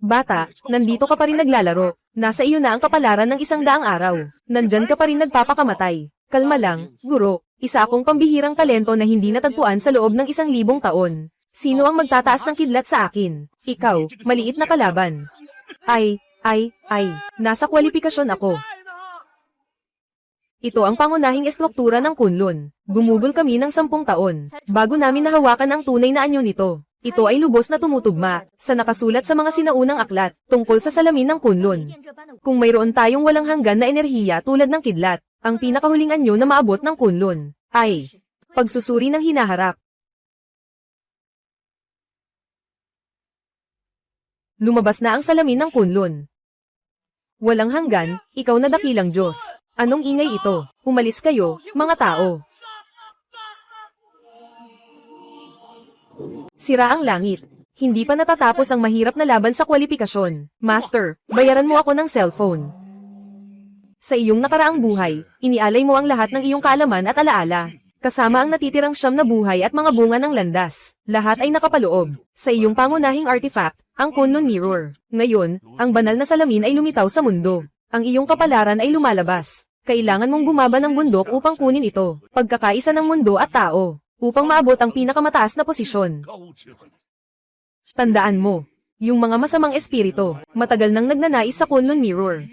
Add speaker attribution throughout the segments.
Speaker 1: Bata, nandito ka pa rin naglalaro. Nasa iyo na ang kapalaran ng 100 araw. Nandyan ka pa rin nagpapakamatay. Kalma lang, guro. Isa akong pambihirang talento na hindi natagpuan sa loob ng 1,000 taon. Sino ang magtataas ng kidlat sa akin? Ikaw, maliit na kalaban. Ay, nasa kwalifikasyon ako. Ito ang pangunahing estruktura ng Kunlun. Gumugol kami ng 10 taon, bago namin nahawakan ang tunay na anyo nito. Ito ay lubos na tumutugma, sa nakasulat sa mga sinaunang aklat, tungkol sa salamin ng Kunlun. Kung mayroon tayong walang hanggan na enerhiya tulad ng kidlat, ang pinakahuling anyo na maabot ng Kunlun, ay pagsusuri ng hinaharap. Lumabas na ang salamin ng Kunlun. Walang hanggan, ikaw na dakilang Diyos. Anong ingay ito? Umalis kayo, mga tao. Sira ang langit. Hindi pa natatapos ang mahirap na laban sa kwalifikasyon. Master, bayaran mo ako ng cellphone. Sa iyong nakaraang buhay, inialay mo ang lahat ng iyong kaalaman at alaala. Kasama ang natitirang 9 na buhay at mga bunga ng landas. Lahat ay nakapaloob. Sa iyong pangunahing artifact, ang Kunlun Mirror. Ngayon, ang banal na salamin ay lumitaw sa mundo. Ang iyong kapalaran ay lumalabas. Kailangan mong bumaba ng bundok upang kunin ito. Pagkakaisa ng mundo at tao. Upang maabot ang pinakamataas na posisyon. Tandaan mo, yung mga masamang espiritu, matagal nang nagnanais sa Kunlun Mirror.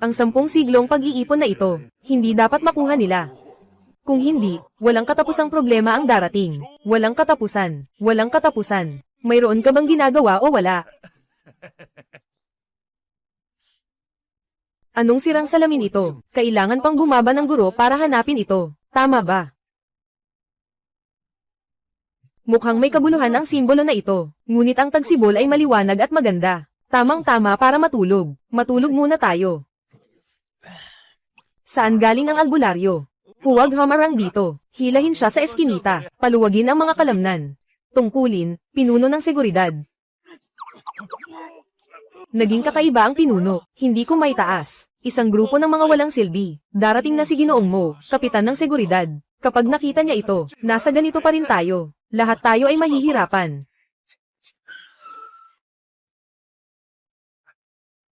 Speaker 1: Ang 10 siglong pag-iipon na ito, hindi dapat makuha nila. Kung hindi, walang katapusang problema ang darating. Walang katapusan. Walang katapusan. Mayroon ka bang ginagawa o wala? Anong sirang salamin ito? Kailangan pang bumaba ng guro para hanapin ito. Tama ba? Mukhang may kabuluhan ang simbolo na ito, ngunit ang tagsibol ay maliwanag at maganda. Tamang-tama para matulog. Matulog muna tayo. Saan galing ang albularyo? Huwag hamarang dito. Hilahin siya sa eskinita. Paluwagin ang mga kalamnan. Tungkulin, pinuno ng seguridad. Naging kakaiba ang pinuno. Hindi ko may taas. Isang grupo ng mga walang silbi. Darating na si Ginoong Mo, kapitan ng seguridad. Kapag nakita niya ito, nasa ganito pa rin tayo. Lahat tayo ay mahihirapan.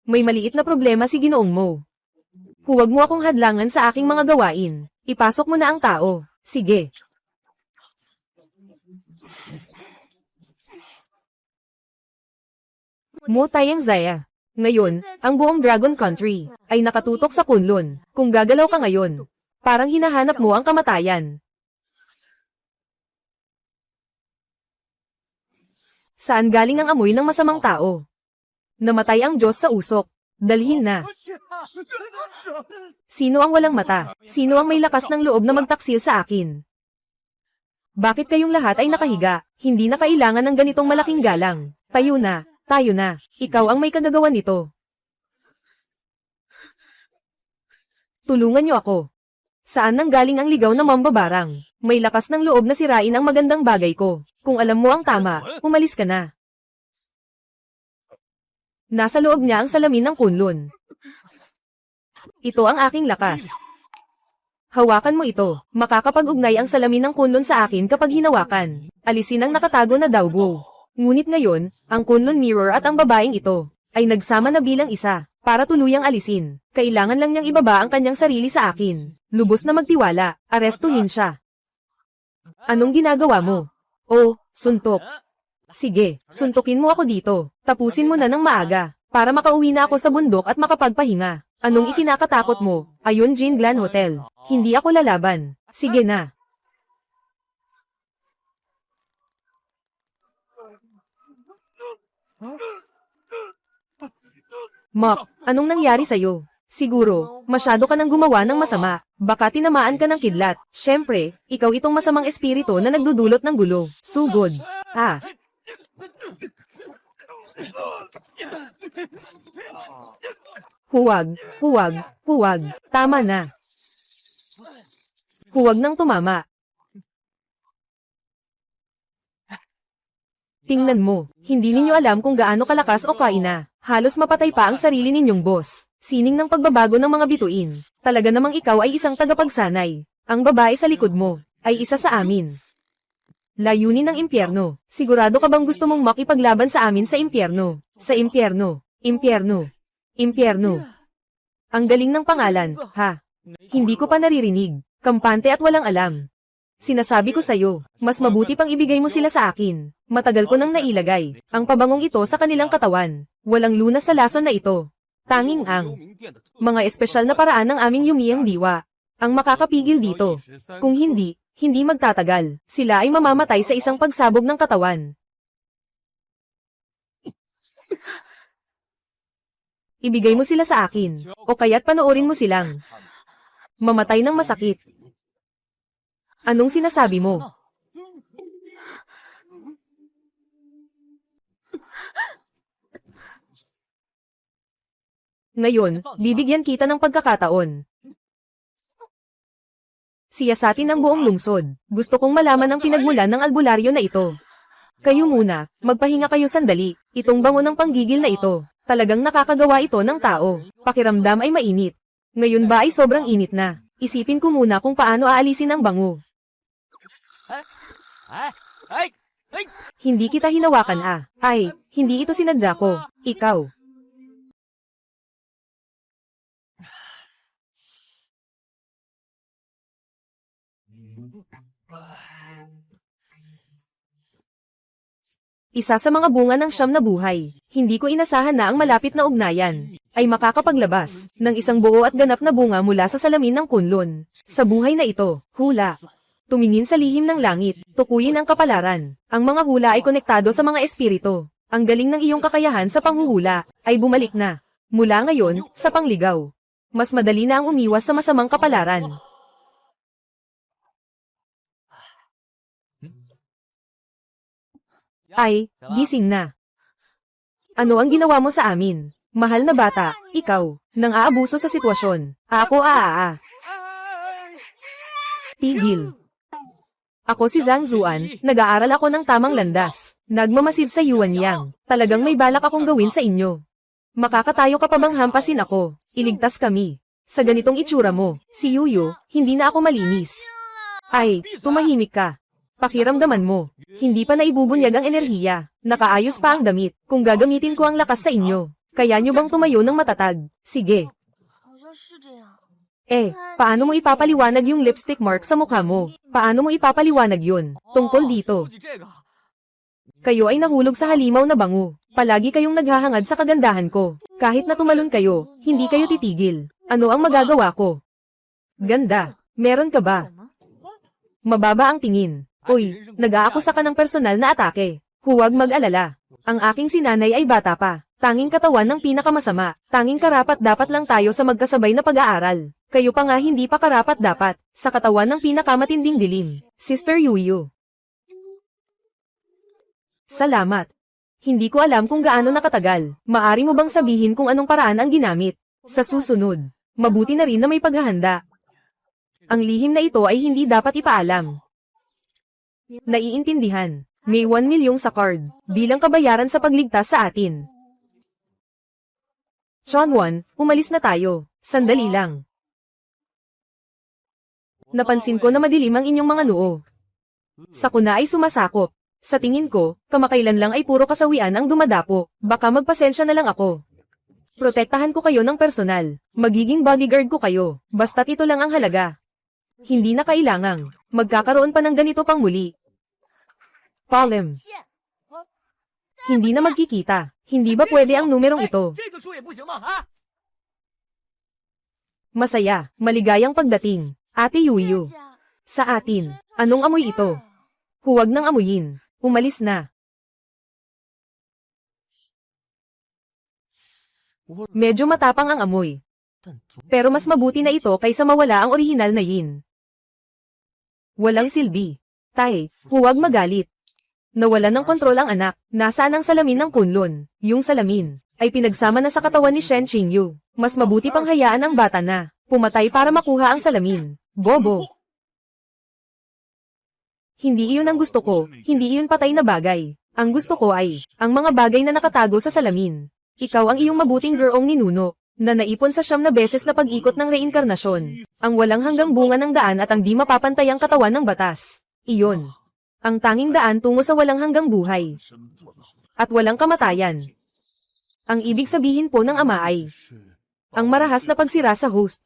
Speaker 1: May maliit na problema si Ginoong Mo. Huwag mo akong hadlangan sa aking mga gawain. Ipasok mo na ang tao. Sige. Mo Tayang Zaya. Ngayon, ang buong Dragon Country ay nakatutok sa Kunlun. Kung gagalaw ka ngayon, parang hinahanap mo ang kamatayan. Saan galing ang amoy ng masamang tao? Namatay ang Diyos sa usok. Dalhin na. Sino ang walang mata? Sino ang may lakas ng loob na magtaksil sa akin? Bakit kayong lahat ay nakahiga? Hindi na kailangan ng ganitong malaking galang. Tayo na. Tayo na. Ikaw ang may kagagawan nito. Tulungan niyo ako. Saan nang galing ang ligaw na mambabarang? May lakas ng loob na sirain ang magandang bagay ko. Kung alam mo ang tama, umalis ka na. Nasa loob niya ang salamin ng Kunlun. Ito ang aking lakas. Hawakan mo ito. Makakapag-ugnay ang salamin ng Kunlun sa akin kapag hinawakan. Alisin ang nakatago na Daugwo. Ngunit ngayon, ang Kunlun Mirror at ang babaeng ito ay nagsama na bilang isa. Para tuluyang alisin, kailangan lang niyang ibaba ang kanyang sarili sa akin. Lubos na magtiwala, arestuhin siya. Anong ginagawa mo? Oh, suntok. Sige, suntukin mo ako dito. Tapusin mo na ng maaga, para makauwi na ako sa bundok at makapagpahinga. Anong ikinakatakot mo? Ayun Jin Glan Hotel. Hindi ako lalaban. Sige na. Mok, anong nangyari sa'yo? Siguro, masyado ka nang gumawa ng masama. Baka tinamaan ka ng kidlat. Siyempre, ikaw itong masamang espiritu na nagdudulot ng gulo. Sugod. Ah. Huwag. Tama na. Huwag nang tumama. Tingnan mo, hindi ninyo alam kung gaano kalakas o kaina. Halos mapatay pa ang sarili ninyong boss. Sining ng pagbabago ng mga bituin. Talaga namang ikaw ay isang tagapagsanay. Ang babae sa likod mo ay isa sa amin. Layunin ng impyerno. Sigurado ka bang gusto mong makipaglaban sa amin sa impyerno? Sa impyerno. Impyerno. Impyerno. Ang galing ng pangalan, ha? Hindi ko pa naririnig. Kampante at walang alam. Sinasabi ko sa'yo, mas mabuti pang ibigay mo sila sa akin. Matagal ko nang nailagay ang pabangong ito sa kanilang katawan. Walang lunas sa lason na ito. Tanging ang mga espesyal na paraan ng aming yumiyang diwa ang makakapigil dito. Kung hindi magtatagal. Sila ay mamamatay sa isang pagsabog ng katawan. Ibigay mo sila sa akin, o kaya't panoorin mo silang mamatay ng masakit. Anong sinasabi mo? Ngayon, bibigyan kita ng pagkakataon. Siyasatin ang buong lungsod. Gusto kong malaman ang pinagmulan ng albularyo na ito. Kayo muna, magpahinga kayo sandali. Itong bango ng panggigil na ito, talagang nakakagawa ito ng tao. Pakiramdam ay mainit. Ngayon ba ay sobrang init na? Isipin ko muna kung paano aalisin ang bango. Hindi kita hinawakan Ay, hindi ito sinadya ko. Ikaw. Isa sa mga bunga ng siyam na buhay, hindi ko inasahan na ang malapit na ugnayan ay makakapaglabas ng isang buo at ganap na bunga mula sa salamin ng Kunlun. Sa buhay na ito, hula. Tumingin sa lihim ng langit, tukuyin ang kapalaran. Ang mga hula ay konektado sa mga espiritu. Ang galing ng iyong kakayahan sa panghuhula ay bumalik na. Mula ngayon, sa pangligaw. Mas madali na ang umiwas sa masamang kapalaran. Ay, gising na. Ano ang ginawa mo sa amin? Mahal na bata, ikaw, nang aabuso sa sitwasyon. Ako Tigil. Ako si Zhang Zuan, nag-aaral ako ng tamang landas. Nagmamasid sa Yuanyang. Talagang may balak akong gawin sa inyo. Makakatayo ka pa bang hampasin ako? Iligtas kami. Sa ganitong itsura mo, si Yuyo, hindi na ako malinis. Ay, tumahimik ka. Pakiramdaman mo, hindi pa naibubunyag ang enerhiya, nakaayos pa ang damit, kung gagamitin ko ang lakas sa inyo. Kaya nyo bang tumayo ng matatag? Sige. Paano mo ipapaliwanag yung lipstick mark sa mukha mo? Paano mo ipapaliwanag yun? Tungkol dito. Kayo ay nahulog sa halimaw na bango. Palagi kayong naghahangad sa kagandahan ko. Kahit na tumalon kayo, hindi kayo titigil. Ano ang magagawa ko? Ganda. Meron ka ba? Mababa ang tingin. Uy, nag-aakusa ka ng personal na atake. Huwag mag-alala. Ang aking sinanay ay bata pa. Tanging katawan ng pinakamasama. Tanging karapat-dapat lang tayo sa magkasabay na pag-aaral. Kayo pa nga hindi pa karapat-dapat. Sa katawan ng pinakamatinding dilim. Sister Yuyu. Salamat. Hindi ko alam kung gaano nakatagal. Maari mo bang sabihin kung anong paraan ang ginamit? Sa susunod, mabuti na rin na may paghahanda. Ang lihim na ito ay hindi dapat ipaalam. Naiintindihan. May 1 milyong sa card, bilang kabayaran sa pagligtas sa atin. Chonwon, umalis na tayo. Sandali lang. Napansin ko na madilim ang inyong mga noo. Sa kuna ay sumasakop. Sa tingin ko, kamakailan lang ay puro kasawian ang dumadapo. Baka magpasensya na lang ako. Protektahan ko kayo ng personal. Magiging bodyguard ko kayo. Basta't ito lang ang halaga. Hindi na kailangang magkakaroon pa ng ganito pang muli. Palem. Hindi na magkikita. Hindi ba pwede ang numerong ito? Masaya, maligayang pagdating. Ate Yuyu. Sa atin, anong amoy ito? Huwag nang amuyin. Umalis na. Medyo matapang ang amoy. Pero mas mabuti na ito kaysa mawala ang orihinal na yin. Walang silbi. Tay, huwag magalit. Nawalan ng kontrol ang anak. Nasaan ang salamin ng Kunlun? Yung salamin ay pinagsama na sa katawan ni Shen Qingyu. Mas mabuti pang hayaan ang bata na pumatay para makuha ang salamin. Bobo. Hindi iyon ang gusto ko. Hindi iyon patay na bagay. Ang gusto ko ay ang mga bagay na nakatago sa salamin. Ikaw ang iyong mabuting gurong ninuno na naipon sa 9 na beses na pag-ikot ng reinkarnasyon. Ang walang hanggang bunga ng daan at ang di mapapantayang katawan ng batas. Iyon Ang tanging daan tungo sa walang hanggang buhay. At walang kamatayan. Ang ibig sabihin po ng Ama ay ang marahas na pagsira sa host.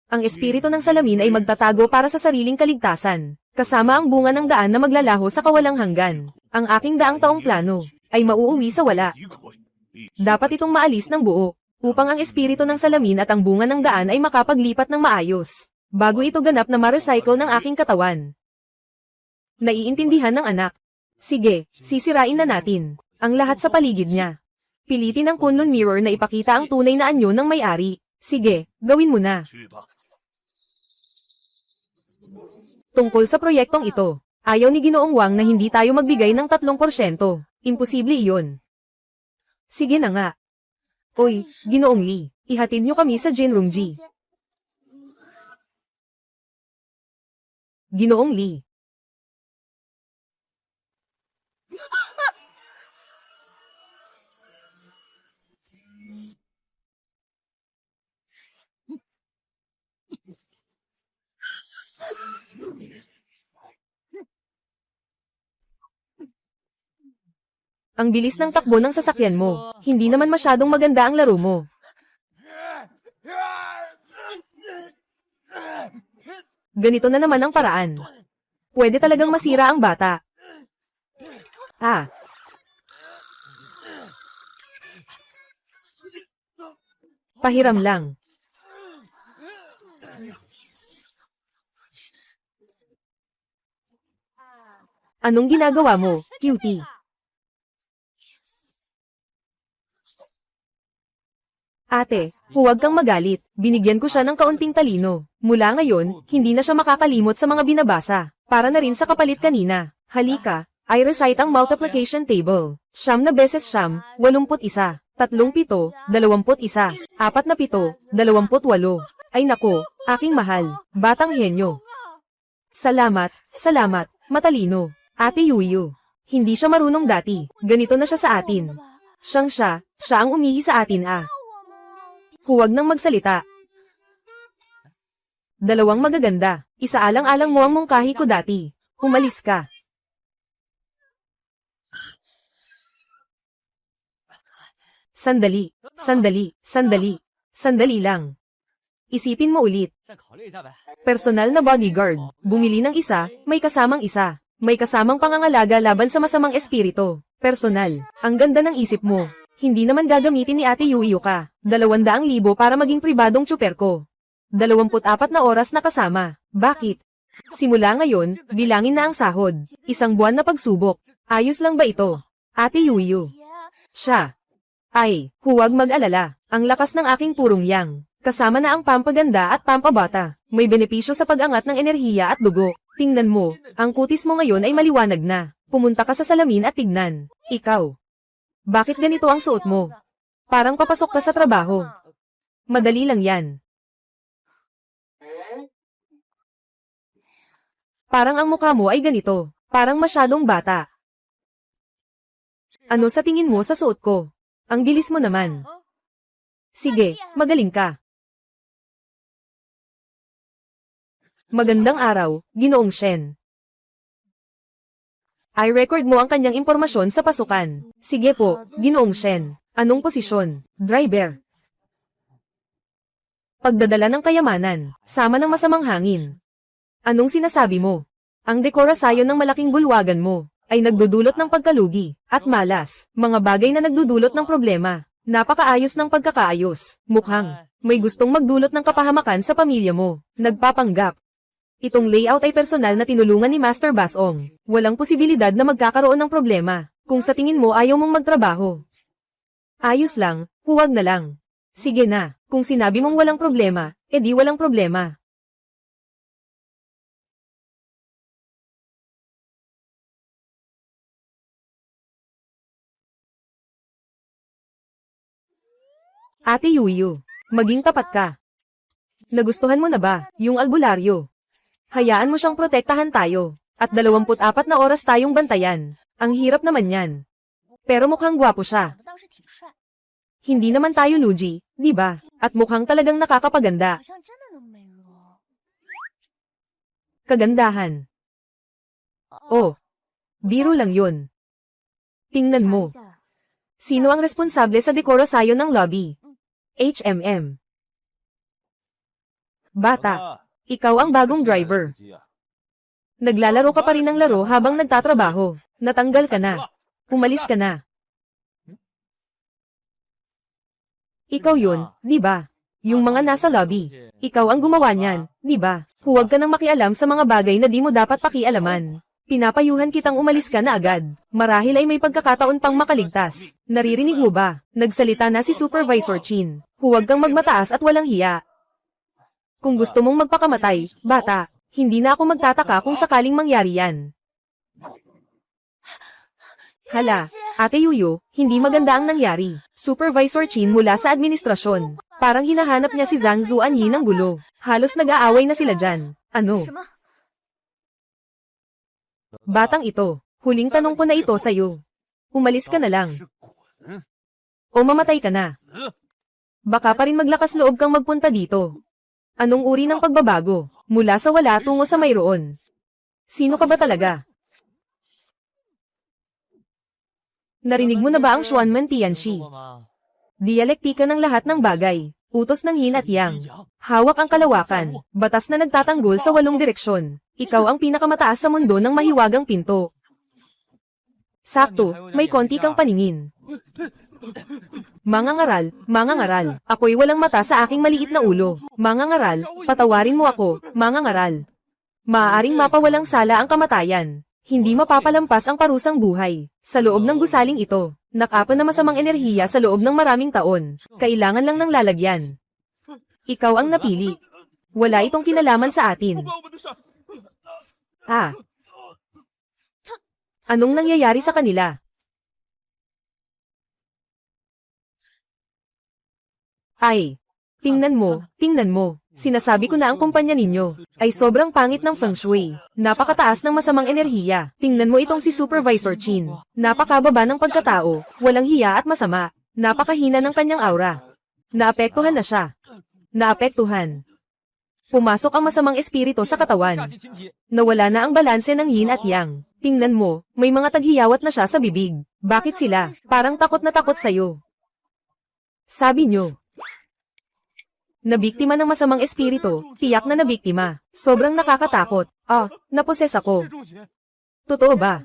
Speaker 1: Ang espiritu ng salamin ay magtatago para sa sariling kaligtasan, kasama ang bunga ng daan na maglalaho sa kawalang hanggan. Ang aking daang taong plano ay mauuwi sa wala. Dapat itong maalis ng buo, upang ang espiritu ng salamin at ang bunga ng daan ay makapaglipat ng maayos, bago ito ganap na ma-recycle ng aking katawan. Naiintindihan ng anak. Sige, sisirain na natin ang lahat sa paligid niya. Pilitin ang Kunlun Mirror na ipakita ang tunay na anyo ng may-ari. Sige, gawin mo na. Tungkol sa proyektong ito, ayaw ni Ginoong Wang na hindi tayo magbigay ng 3%. Imposible iyon. Sige na nga. Oy, Ginoong Lee, ihatid niyo kami sa Jinrungji. Ginoong Lee. Ang bilis ng takbo ng sasakyan mo. Hindi naman masyadong maganda ang laro mo. Ganito na naman ang paraan. Pwede talagang masira ang bata. Ah. Pahiram lang. Anong ginagawa mo, cutie? Ate, huwag kang magalit. Binigyan ko siya ng kaunting talino. Mula ngayon, hindi na siya makakalimot sa mga binabasa. Para na rin sa kapalit kanina. Halika, I recite ang multiplication table. 9 beses 9, 81. 3 7, 21. 4 na 7, 28. Ay nako, aking mahal, batang henyo. Salamat, salamat, matalino. Ate Yuyu. Hindi siya marunong dati. Ganito na siya sa atin. Siya ang umihi sa atin ah. Huwag nang magsalita. 2 magaganda. Isaalang-alang mo ang mungkahi ko dati. Umalis ka. Sandali, sandali, sandali. Sandali lang. Isipin mo ulit. Personal na bodyguard. Bumili ng isa, may kasamang isa. May kasamang pangangalaga laban sa masamang espiritu. Personal. Ang ganda ng isip mo. Hindi naman gagamitin ni Ate Yuyu ka. 200,000 para maging pribadong tsuper ko. 24 na oras na kasama. Bakit? Simula ngayon, bilangin na ang sahod. 1 buwan na pagsubok. Ayos lang ba ito? Ate Yuyu. Siya. Ay, huwag mag-alala. Ang lakas ng aking purong yang. Kasama na ang pampaganda at pampabata. May benepisyo sa pag-angat ng enerhiya at dugo. Tingnan mo, ang kutis mo ngayon ay maliwanag na. Pumunta ka sa salamin at tignan. Ikaw. Bakit ganito ang suot mo? Parang papasok ka sa trabaho. Madali lang yan. Parang ang mukha mo ay ganito. Parang masyadong bata. Ano sa tingin mo sa suot ko? Ang bilis mo naman. Sige, magaling ka. Magandang araw, Ginoong Shen. I-record mo ang kanyang impormasyon sa pasukan. Sige po, Ginoong Shen. Anong posisyon? Driver. Pagdadala ng kayamanan, sama ng masamang hangin. Anong sinasabi mo? Ang dekorasyon ng malaking bulwagan mo ay nagdudulot ng pagkalugi at malas, mga bagay na nagdudulot ng problema. Napakaayos ng pagkakaayos. Mukhang may gustong magdulot ng kapahamakan sa pamilya mo. Nagpapanggap. Itong layout ay personal na tinulungan ni Master Basong. Walang posibilidad na magkakaroon ng problema, kung sa tingin mo ayaw mong magtrabaho. Ayos lang, huwag na lang. Sige na, kung sinabi mong walang problema, edi walang problema. Ate Yuyu, maging tapat ka. Nagustuhan mo na ba, yung albularyo? Hayaan mo siyang protektahan tayo, at 24 na oras tayong bantayan. Ang hirap naman yan. Pero mukhang gwapo siya. Hindi naman tayo Luigi, di ba? At mukhang talagang nakakapaganda. Kagandahan. Oh, Biro lang yun. Tingnan mo. Sino ang responsable sa dekorasyon ng lobby? HMM. Bata, ikaw ang bagong driver. Naglalaro ka pa rin ng laro habang nagtatrabaho. Natanggal ka na. Umalis ka na. Ikaw yun, di ba? Yung mga nasa lobby. Ikaw ang gumawa niyan, di ba? Huwag ka nang makialam sa mga bagay na di mo dapat pakialaman. Pinapayuhan kitang umalis ka na agad. Marahil ay may pagkakataon pang makaligtas. Naririnig mo ba? Nagsalita na si Supervisor Chin. Huwag kang magmataas at walang hiya. Kung gusto mong magpakamatay, bata, hindi na ako magtataka kung sakaling mangyari yan. Hala, Ate Yuyo, hindi maganda ang nangyari. Supervisor Chin mula sa administrasyon. Parang hinahanap niya si Zhang Zuanyi ng gulo. Halos nag-aaway na sila dyan. Ano? Batang ito, huling tanong ko na ito sa'yo. Umalis ka na lang. O mamatay ka na. Baka pa rin maglakas loob kang magpunta dito. Anong uri ng pagbabago? Mula sa wala tungo sa mayroon. Sino ka ba talaga? Narinig mo na ba ang Xuanman Tianxi? Dialektika ng lahat ng bagay. Utos ng yin at yang. Hawak ang kalawakan. Batas na nagtatanggol sa 8 direksyon. Ikaw ang pinakamataas sa mundo ng mahiwagang pinto. Sakto, may konti kang paningin. Mangangaral, ako'y walang mata sa aking maliit na ulo. Mangangaral, patawarin mo ako, mangangaral. Maaaring mapawalang sala ang kamatayan. Hindi mapapalampas ang parusang buhay. Sa loob ng gusaling ito, nakapa na masamang enerhiya sa loob ng maraming taon. Kailangan lang ng lalagyan. Ikaw ang napili. Wala itong kinalaman sa atin. Anong nangyayari sa kanila? Ay, tingnan mo. Sinasabi ko na ang kumpanya ninyo ay sobrang pangit ng feng shui. Napakataas ng masamang enerhiya. Tingnan mo itong si Supervisor Chin. Napakababa ng pagkatao, walang hiya at masama. Napakahina ng kanyang aura. Naapektuhan na siya. Naapektuhan. Pumasok ang masamang espiritu sa katawan. Nawala na ang balanse ng yin at yang. Tingnan mo, may mga taghiyawat na siya sa bibig. Bakit sila? Parang takot na takot sa'yo. Sabi nyo. Nabiktima ng masamang espiritu, tiyak na nabiktima. Sobrang nakakatakot. Naposes ako. Totoo ba?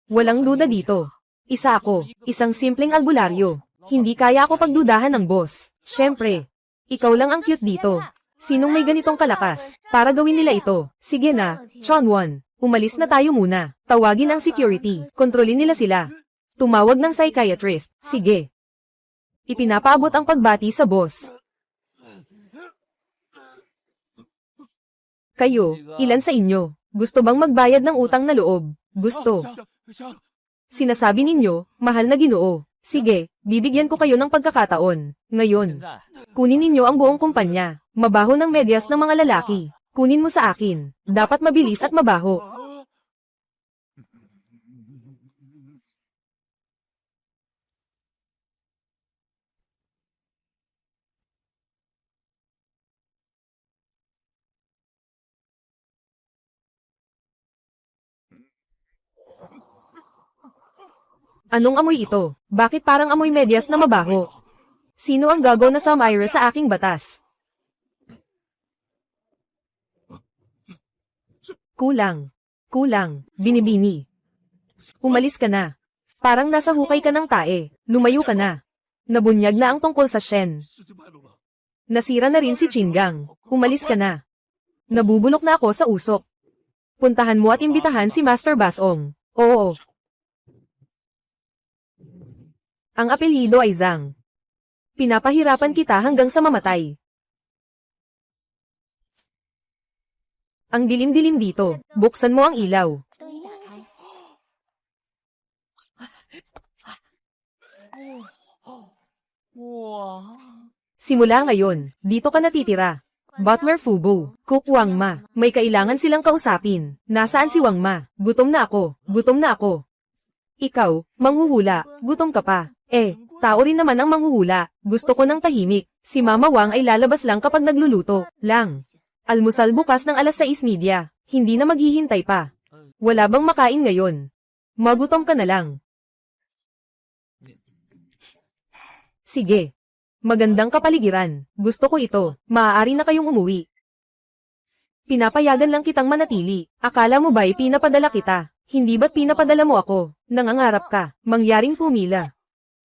Speaker 1: Walang duda dito. Isa ako, isang simpleng albularyo. Hindi kaya ako pagdudahan ng boss. Siyempre, ikaw lang ang cute dito. Sinong may ganitong kalakas para gawin nila ito? Sige na, Chonwon, umalis na tayo muna. Tawagin ang security, kontrolin nila sila. Tumawag ng psychiatrist, sige. Ipinapaabot ang pagbati sa boss. Kayo, ilan sa inyo, gusto bang magbayad ng utang na loob? Gusto. Sinasabi ninyo, mahal na Ginoo. Sige, bibigyan ko kayo ng pagkakataon. Ngayon, kunin ninyo ang buong kumpanya. Mabaho ng medyas ng mga lalaki. Kunin mo sa akin. Dapat mabilis at mabaho. Anong amoy ito? Bakit parang amoy medyas na mabaho? Sino ang gago na sumira sa aking batas? Kulang. Binibini. Umalis ka na. Parang nasa hukay ka ng tae. Lumayo ka na. Nabunyag na ang tungkol sa Shen. Nasira na rin si Chingang. Umalis ka na. Nabubulok na ako sa usok. Puntahan mo at imbitahan si Master Basong. Oo. Ang apelyido ay Zhang. Pinapahirapan kita hanggang sa mamatay. Ang dilim-dilim dito. Buksan mo ang ilaw. Simula ngayon, dito ka natitira. Butler Fubo, Cook Wang Ma, may kailangan silang kausapin. Nasaan si Wang Ma? Gutom na ako. Ikaw, manghuhula, gutom ka pa. Tao rin naman ang manghuhula. Gusto ko ng tahimik. Si Mama Wang ay lalabas lang kapag nagluluto. Lang. Almusal bukas ng 6:30. Hindi na maghihintay pa. Wala bang makain ngayon? Magutom ka na lang. Sige. Magandang kapaligiran. Gusto ko ito. Maaari na kayong umuwi. Pinapayagan lang kitang manatili. Akala mo ba'y pinapadala kita? Hindi ba't pinapadala mo ako? Nangangarap ka. Mangyaring pumila.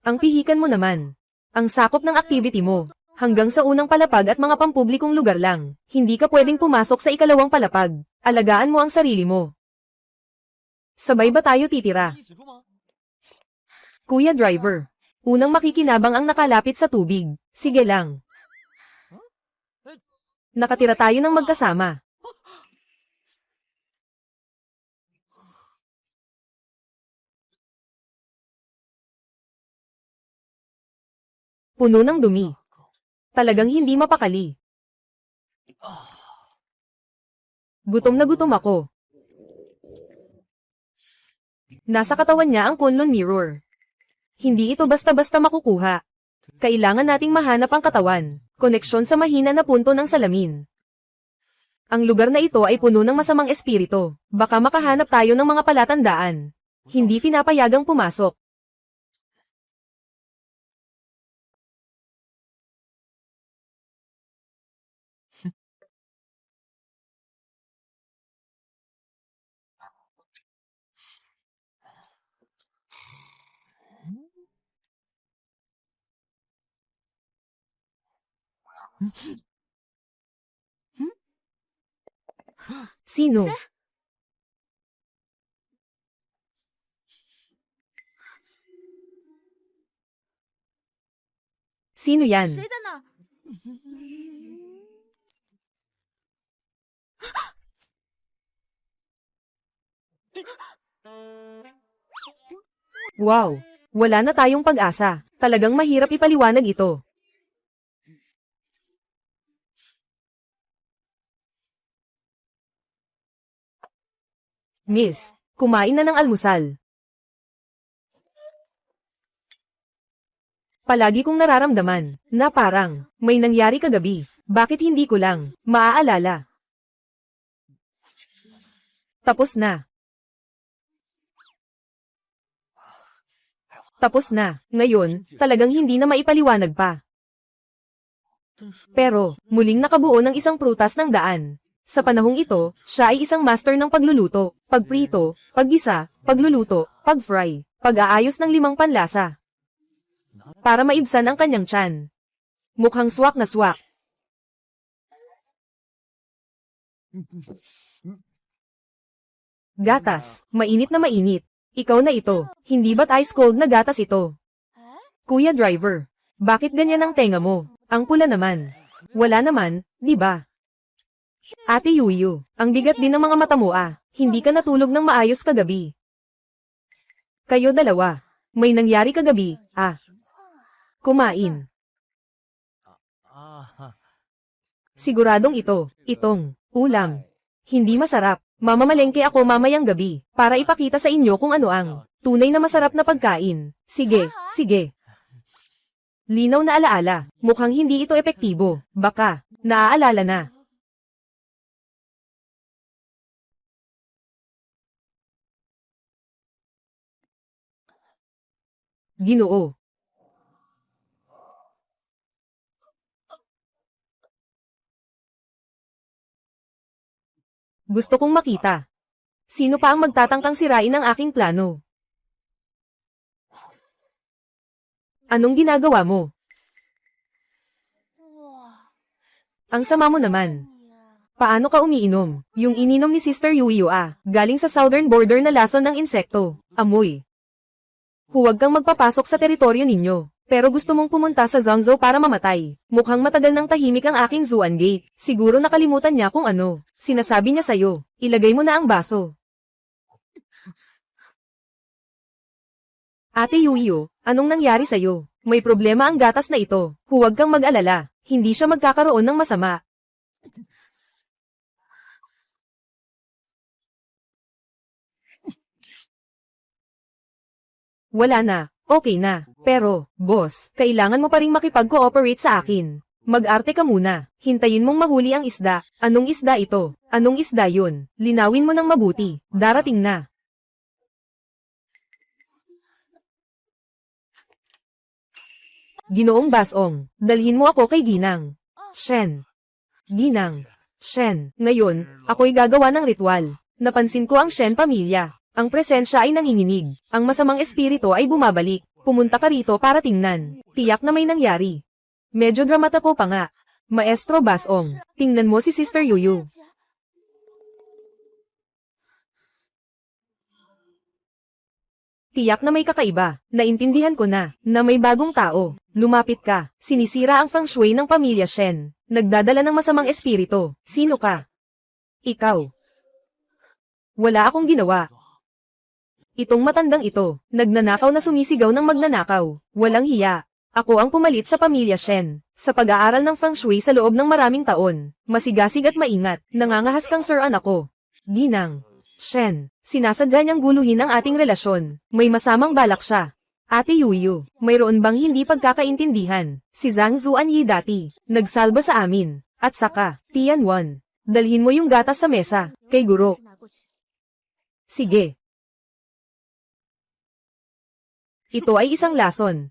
Speaker 1: Ang pihikan mo naman. Ang sakop ng activity mo. Hanggang sa unang palapag at mga pampublikong lugar lang. Hindi ka pwedeng pumasok sa ikalawang palapag. Alagaan mo ang sarili mo. Sabay ba tayo titira? Kuya driver. Unang makikinabang ang nakalapit sa tubig. Sige lang. Nakatira tayo ng magkasama. Puno ng dumi. Talagang hindi mapakali. Gutom na gutom ako. Nasa katawan niya ang Kunlun Mirror. Hindi ito basta-basta makukuha. Kailangan nating mahanap ang katawan, koneksyon sa mahina na punto ng salamin. Ang lugar na ito ay puno ng masamang espiritu. Baka makahanap tayo ng mga palatandaan. Hindi pinapayagang pumasok. Sino? Sino yan?
Speaker 2: 谁在那儿？
Speaker 1: Wow! Wala na tayong pag-asa. Talagang mahirap ipaliwanag ito. Miss, kumain na ng almusal. Palagi kong nararamdaman na parang may nangyari kagabi. Bakit hindi ko lang maaalala? Tapos na. Tapos na. Ngayon, talagang hindi na maipaliwanag pa. Pero, muling nakabuo ng isang prutas ng daan. Sa panahong ito, siya ay isang master ng pagluluto, pagprito, paggisa, pagluluto, pag-fry, pag-aayos ng 5 panlasa. Para maibsan ang kanyang tiyan. Mukhang swak na swak. Gatas, mainit na mainit. Ikaw na ito, hindi ba't ice cold na gatas ito? Kuya driver, bakit ganyan ang tenga mo? Ang pula naman. Wala naman, di ba? Ate Yuyu, ang bigat din ng mga mata mo ah. Hindi ka natulog ng maayos kagabi. Kayo dalawa, may nangyari kagabi, ah. Kumain. Siguradong itong ulam. Hindi masarap. Mamamalengke ako mamayang gabi, para ipakita sa inyo kung ano ang tunay na masarap na pagkain. Sige, sige. Linaw na alaala, mukhang hindi ito epektibo. Baka, naaalala na. Ginoo. Gusto kong makita. Sino pa ang magtatangkang sirain ang aking plano? Anong ginagawa mo? Ang sama mo naman. Paano ka umiinom? Yung ininom ni Sister Yuyu ah, galing sa southern border na lason ng insekto. Amoy. Huwag kang magpapasok sa teritoryo ninyo. Pero gusto mong pumunta sa Zhongzhou para mamatay. Mukhang matagal nang tahimik ang aking Zuan Gate. Siguro nakalimutan niya kung ano. Sinasabi niya sa'yo. Ilagay mo na ang baso. Ate Yuyu, anong nangyari sa'yo? May problema ang gatas na ito. Huwag kang mag-alala. Hindi siya magkakaroon ng masama. Wala na. Okay na. Pero, boss, kailangan mo pa ring makipag-cooperate sa akin. Mag-arte ka muna. Hintayin mong mahuli ang isda. Anong isda ito? Anong isda yun? Linawin mo ng mabuti. Darating na. Ginoong Basong, dalhin mo ako kay Ginang Shen. Ginang Shen, ngayon, ako'y gagawa ng ritual. Napansin ko ang Shen pamilya. Ang presensya ay nanginginig. Ang masamang espiritu ay bumabalik. Pumunta ka rito para tingnan. Tiyak na may nangyari. Medyo dramatiko pa nga. Maestro Basong, tingnan mo si Sister Yuyu. Tiyak na may kakaiba. Naintindihan ko na may bagong tao. Lumapit ka. Sinisira ang feng shui ng pamilya Shen. Nagdadala ng masamang espiritu. Sino ka? Ikaw. Wala akong ginawa. Itong matandang ito, nagnanakaw na sumisigaw ng magnanakaw. Walang hiya. Ako ang pumalit sa pamilya Shen. Sa pag-aaral ng feng shui sa loob ng maraming taon. Masigasig at maingat. Nangangahas kang sir ako. Ginang Shen, sinasadya niyang guluhin ang ating relasyon. May masamang balak siya. Ate Yuyu, mayroon bang hindi pagkakaintindihan? Si Zhang Zuanyi dati, nagsalba sa amin. At saka, Tianwan, dalhin mo yung gatas sa mesa, kay guro. Sige. Ito ay isang lason.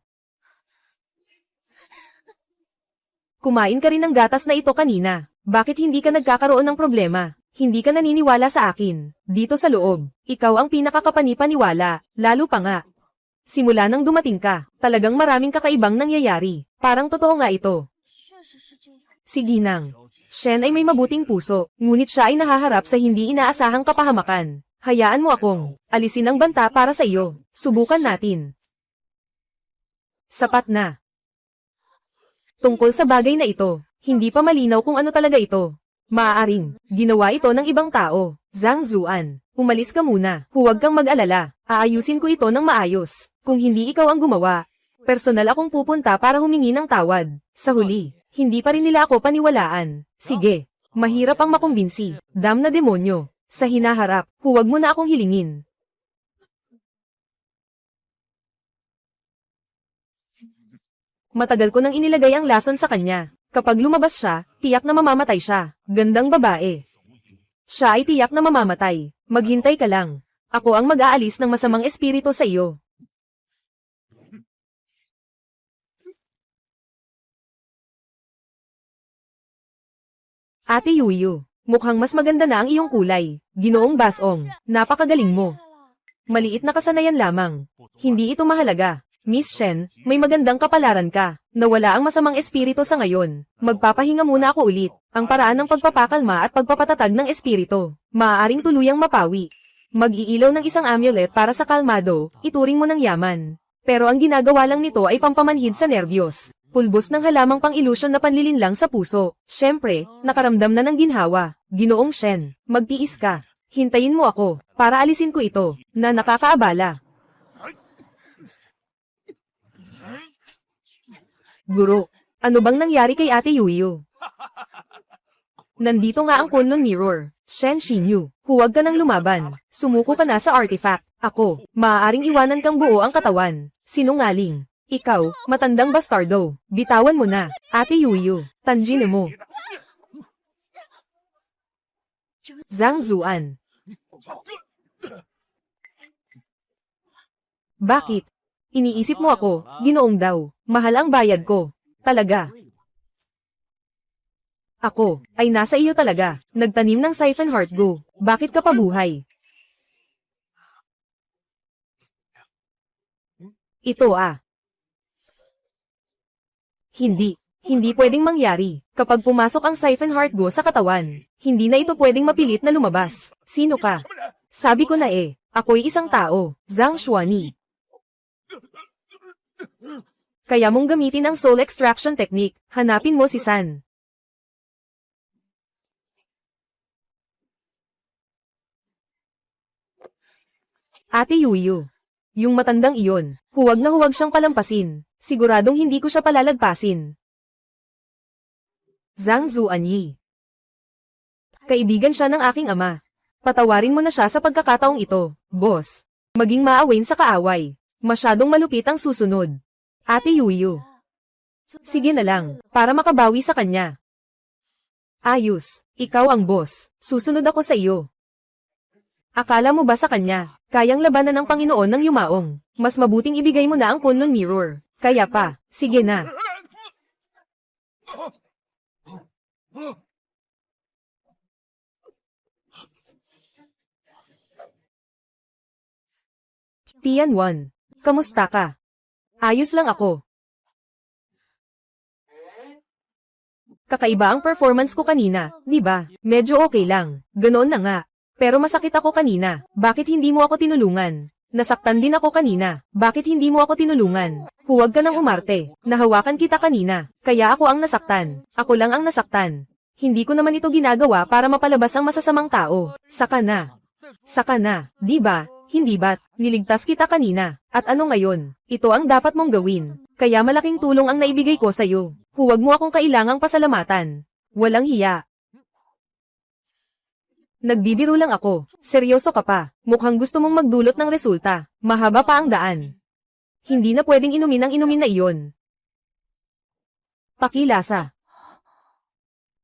Speaker 1: Kumain ka rin ng gatas na ito kanina. Bakit hindi ka nagkakaroon ng problema? Hindi ka naniniwala sa akin. Dito sa loob, ikaw ang pinakakapani-paniwala, lalo pa nga. Simula nang dumating ka, talagang maraming kakaibang nangyayari. Parang totoo nga ito. Si Ginang Shen ay may mabuting puso, ngunit siya ay nahaharap sa hindi inaasahang kapahamakan. Hayaan mo akong alisin ang banta para sa iyo. Subukan natin. Sapat na. Tungkol sa bagay na ito, hindi pa malinaw kung ano talaga ito. Maaaring, ginawa ito ng ibang tao. Zhang Zuan, umalis ka muna. Huwag kang mag-alala. Aayusin ko ito ng maayos. Kung hindi ikaw ang gumawa, personal akong pupunta para humingi ng tawad. Sa huli, hindi pa rin nila ako paniwalaan. Sige, mahirap ang makumbinsi. Dam na demonyo. Sa hinaharap, huwag mo na akong hilingin. Matagal ko nang inilagay ang lason sa kanya. Kapag lumabas siya, tiyak na mamamatay siya. Gandang babae. Siya ay tiyak na mamamatay. Maghintay ka lang. Ako ang mag-aalis ng masamang espiritu sa iyo. Ate Yuyu, mukhang mas maganda na ang iyong kulay. Ginoong Basong, napakagaling mo. Maliit na kasanayan lamang. Hindi ito mahalaga. Miss Shen, may magandang kapalaran ka. Nawala ang masamang espiritu sa ngayon. Magpapahinga muna ako ulit. Ang paraan ng pagpapakalma at pagpapatatag ng espiritu. Maaaring tuluyang mapawi. Mag-iilaw ng isang amulet para sa kalmado, ituring mo ng yaman. Pero ang ginagawa lang nito ay pampamanhid sa nerbiyos. Pulbos ng halamang pang-ilusyon na panlilinlang sa puso. Siyempre, nakaramdam na ng ginhawa. Ginoong Shen, magtiis ka. Hintayin mo ako, para alisin ko ito, na nakakaabala. Guro, ano bang nangyari kay Ate Yuyu? Nandito nga ang Kunlun Mirror. Shen Xinyu, huwag ka nang lumaban. Sumuko ka na sa artifact. Ako, maaaring iwanan kang buo ang katawan. Sinungaling. Ikaw, matandang bastardo. Bitawan mo na. Ate Yuyu, tanjin mo. Zhang Zuan. Bakit? Iniisip mo ako, ginoong daw. Mahal ang bayad ko. Talaga. Ako, ay nasa iyo talaga. Nagtanim ng siphon heart go. Bakit ka pabuhay? Ito Hindi. Hindi pwedeng mangyari. Kapag pumasok ang siphon heart go sa katawan, hindi na ito pwedeng mapilit na lumabas. Sino ka? Sabi ko na ako'y isang tao, Zhang Xuani. Kaya mong gamitin ang soul extraction technique, hanapin mo si San. Ate Yuyu. Yung matandang iyon, huwag na huwag siyang palampasin. Siguradong hindi ko siya palalagpasin. Zhang Zuanyi. Kaibigan siya ng aking ama. Patawarin mo na siya sa pagkakataong ito, boss. Maging maawain sa kaaway. Masyadong malupit ang susunod. Ate Yuyu. Sige na lang, para makabawi sa kanya. Ayos, ikaw ang boss. Susunod ako sa iyo. Akala mo ba sa kanya, kayang labanan ng Panginoon ng yumaong? Mas mabuting ibigay mo na ang Kunlun Mirror. Kaya pa, sige na. Tianwan, kamusta ka? Ayos lang ako. Kakaiba ang performance ko kanina, di ba? Medyo okay lang. Ganoon na nga. Pero masakit ako kanina. Bakit hindi mo ako tinulungan? Nasaktan din ako kanina. Bakit hindi mo ako tinulungan? Huwag ka nang umarte. Nahawakan kita kanina. Kaya ako ang nasaktan. Ako lang ang nasaktan. Hindi ko naman ito ginagawa para mapalabas ang masasamang tao. Saka na. Saka na, di ba? Hindi ba't? Niligtas kita kanina. At ano ngayon? Ito ang dapat mong gawin. Kaya malaking tulong ang naibigay ko sa'yo. Huwag mo akong kailangang pasalamatan. Walang hiya. Nagbibiro lang ako. Seryoso ka pa. Mukhang gusto mong magdulot ng resulta. Mahaba pa ang daan. Hindi na pwedeng inumin ang inumin na iyon. Pakilasa.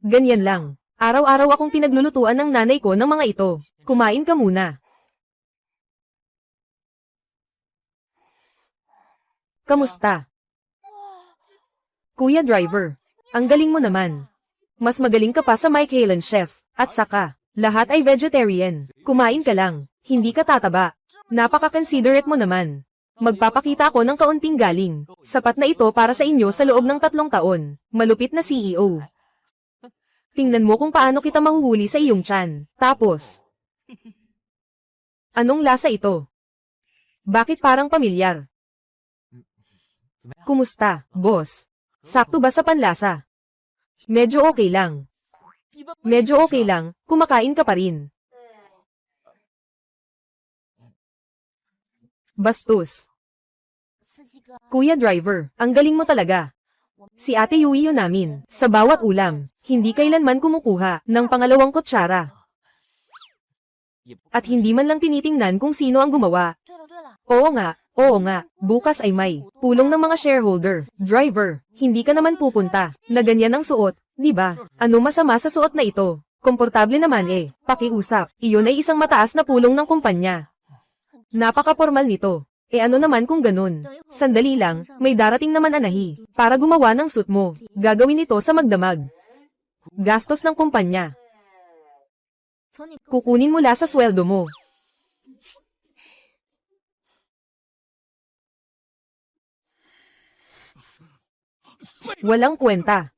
Speaker 1: Ganyan lang. Araw-araw akong pinaglulutuan ng nanay ko ng mga ito. Kumain ka muna. Kamusta? Kuya Driver, ang galing mo naman. Mas magaling ka pa sa Michelin Chef. At saka, lahat ay vegetarian. Kumain ka lang. Hindi ka tataba. Napaka-considerate mo naman. Magpapakita ako ng kaunting galing. Sapat na ito para sa inyo sa loob ng 3 taon. Malupit na CEO. Tingnan mo kung paano kita mahuhuli sa iyong tiyan. Tapos, anong lasa ito? Bakit parang pamilyar? Kumusta, boss? Sakto ba sa panlasa? Medyo okay lang. Medyo okay lang, kumakain ka pa rin. Bastos. Kuya Driver, ang galing mo talaga. Si Ate Yui yun namin, sa bawat ulam, hindi kailanman kumukuha ng pangalawang kutsara. At hindi man lang tinitingnan kung sino ang gumawa. Oo nga, bukas ay may pulong ng mga shareholder. Driver, hindi ka naman pupunta na ganyan ang suot, di ba? Ano masama sa suot na ito? Komportable naman eh, pakiusap. Iyon ay isang mataas na pulong ng kumpanya. Napaka-formal nito. E ano naman kung ganun? Sandali lang, may darating naman anahi. Para gumawa ng suit mo, gagawin ito sa magdamag. Gastos ng kumpanya. Kukunin mula sa sweldo mo. Walang kwenta.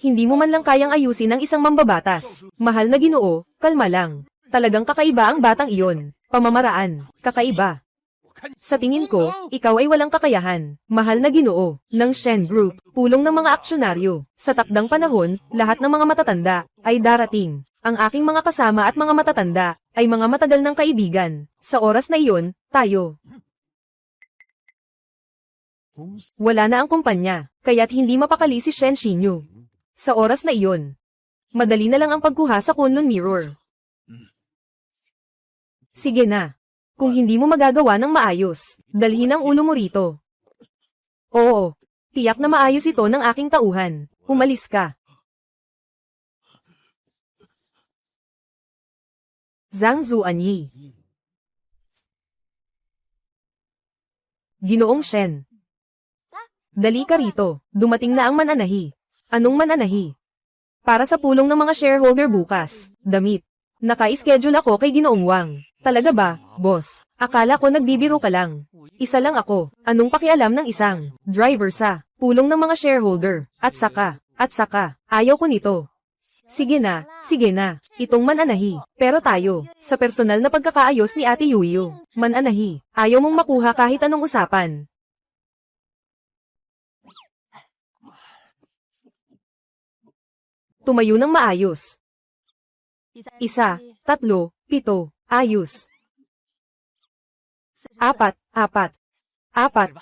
Speaker 1: Hindi mo man lang kayang ayusin ang isang mambabatas. Mahal na Ginoo, kalma lang. Talagang kakaiba ang batang iyon. Pamamaraan, kakaiba. Sa tingin ko, ikaw ay walang kakayahan. Mahal na Ginoo, ng Shen Group, pulong ng mga aksyonaryo. Sa takdang panahon, lahat ng mga matatanda ay darating. Ang aking mga kasama at mga matatanda ay mga matagal ng kaibigan. Sa oras na iyon, tayo. Wala na ang kumpanya, kaya't hindi mapakali si Shen Xinyu. Sa oras na iyon, madali na lang ang pagkuha sa Kunlun Mirror. Sige na. Kung hindi mo magagawa ng maayos, dalhin ang ulo mo rito. Oo, tiyak na maayos ito ng aking tauhan. Umalis ka. Zhang Zuanyi. Ginoong Shen. Dali ka rito, dumating na ang mananahi. Anong mananahi? Para sa pulong ng mga shareholder bukas, damit. Naka-schedule ako kay Ginoong Wang. Talaga ba, boss? Akala ko nagbibiro ka lang. Isa lang ako. Anong pakialam ng isang driver sa pulong ng mga shareholder? At saka, ayaw ko nito. Sige na. Itong mananahi. Pero tayo, sa personal na pagkakaayos ni Ate Yuyu, mananahi, ayaw mong makuha kahit anong usapan. Tumayo ng maayos. 1, 3, 7, ayos. 4, 8, 8, 8,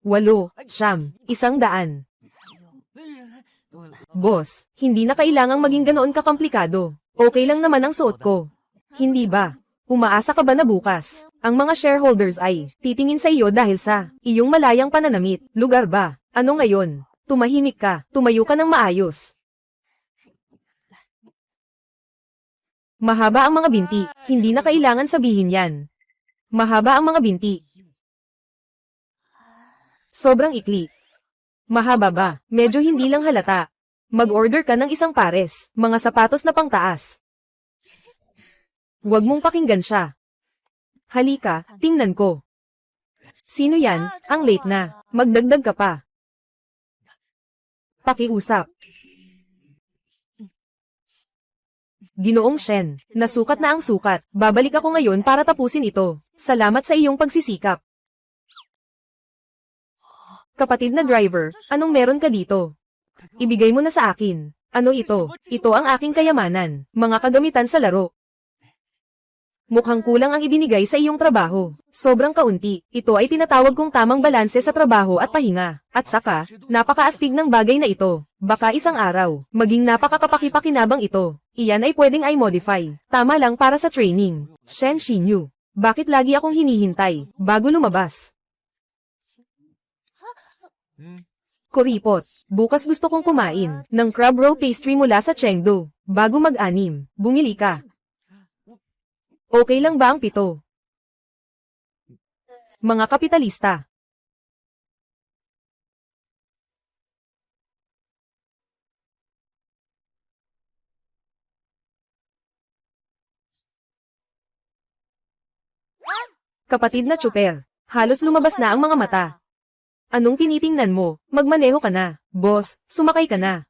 Speaker 1: 9, 100. Boss, hindi na kailangang maging ganoon kakomplikado. Okay lang naman ang suot ko. Hindi ba? Umaasa ka ba na bukas, ang mga shareholders ay titingin sa iyo dahil sa iyong malayang pananamit? Lugar ba? Ano ngayon? Tumahimik ka, tumayo ka ng maayos. Mahaba ang mga binti, hindi na kailangan sabihin yan. Mahaba ang mga binti. Sobrang ikli. Mahaba ba? Medyo hindi lang halata. Mag-order ka ng isang pares, mga sapatos na pangtaas. Huwag mong pakinggan siya. Halika, tingnan ko. Sino yan? Ang late na. Magdagdag ka pa. Pakiusap. Ginoong Shen, nasukat na ang sukat. Babalik ako ngayon para tapusin ito. Salamat sa iyong pagsisikap. Kapatid na driver, anong meron ka dito? Ibigay mo na sa akin. Ano ito? Ito ang aking kayamanan. Mga kagamitan sa laro. Mukhang kulang ang ibinigay sa iyong trabaho. Sobrang kaunti. Ito ay tinatawag kong tamang balanse sa trabaho at pahinga. At saka, napakaastig ng bagay na ito. Baka isang araw, maging napakakapakipakinabang ito. Iyan ay pwedeng i-modify. Tama lang para sa training. Shen Xinyu. Bakit lagi akong hinihintay, bago lumabas? Kuripot. Bukas gusto kong kumain ng crab roll pastry mula sa Chengdu. Bago mag-anim, bumili ka. Okay lang ba ang 7? Mga kapitalista. Kapatid na tsuper. Halos lumabas na ang mga mata. Anong tinitingnan mo? Magmaneho ka na. Boss, sumakay ka na.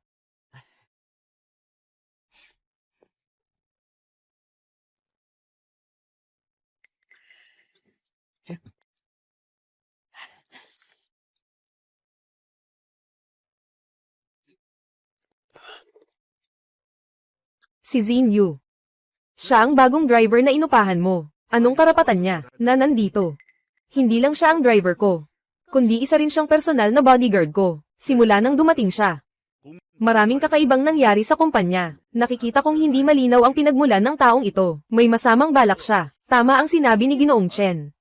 Speaker 1: Si Xin Yu. Siya ang bagong driver na inupahan mo. Anong karapatan niya na nandito? Hindi lang siya ang driver ko, kundi isa rin siyang personal na bodyguard ko, simula nang dumating siya. Maraming kakaibang nangyari sa kumpanya. Nakikita kong hindi malinaw ang pinagmulan ng taong ito. May masamang balak siya. Tama ang sinabi ni Ginoong Chen.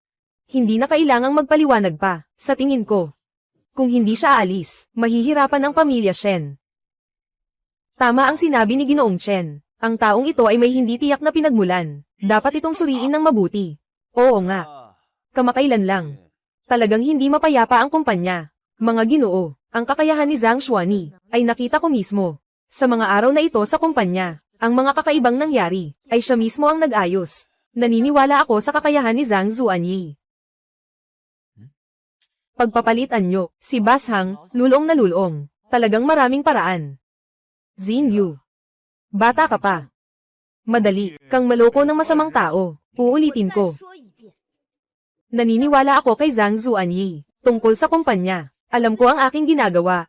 Speaker 1: Hindi na kailangang magpaliwanag pa, sa tingin ko. Kung hindi siya aalis, mahihirapan ang pamilya Shen. Tama ang sinabi ni Ginoong Chen. Ang taong ito ay may hindi tiyak na pinagmulan. Dapat itong suriin ng mabuti. Oo nga. Kamakailan lang. Talagang hindi mapayapa ang kumpanya. Mga Ginoo, ang kakayahan ni Zhang Xuani ay nakita ko mismo. Sa mga araw na ito sa kumpanya, ang mga kakaibang nangyari ay siya mismo ang nag-ayos. Naniniwala ako sa kakayahan ni Zhang Zuanyi. Pagpapalitan nyo, si Bashang, lulong na lulong. Talagang maraming paraan. Xin Yu. Bata ka pa. Madali kang maloko ng masamang tao. Uulitin ko. Naniniwala ako kay Zhang Zuanyi tungkol sa kumpanya. Alam ko ang aking ginagawa.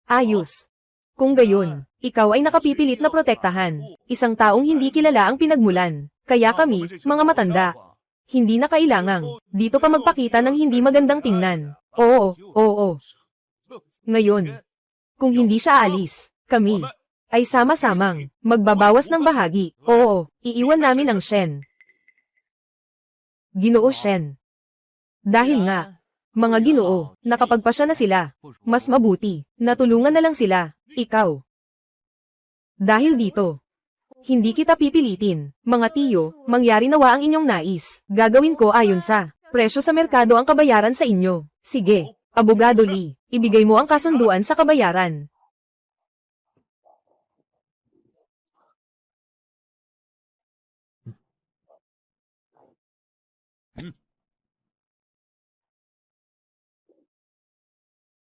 Speaker 1: Ayos. Kung gayon, ikaw ay nakapipilit na protektahan. Isang taong hindi kilala ang pinagmulan. Kaya kami, mga matanda, hindi na kailangang dito pa magpakita ng hindi magandang tingnan. Oo. Ngayon, kung hindi siya alis, kami ay sama-samang magbabawas ng bahagi. Oo, iiwan namin ang Shen. Ginoo Shen. Dahil nga, mga Ginoo, nakapagpasya na sila. Mas mabuti, natulungan na lang sila, ikaw. Dahil dito, hindi kita pipilitin. Mga tiyo, mangyari nawa ang inyong nais. Gagawin ko ayon sa presyo sa merkado ang kabayaran sa inyo. Sige, Abogado Lee, ibigay mo ang kasunduan sa kabayaran.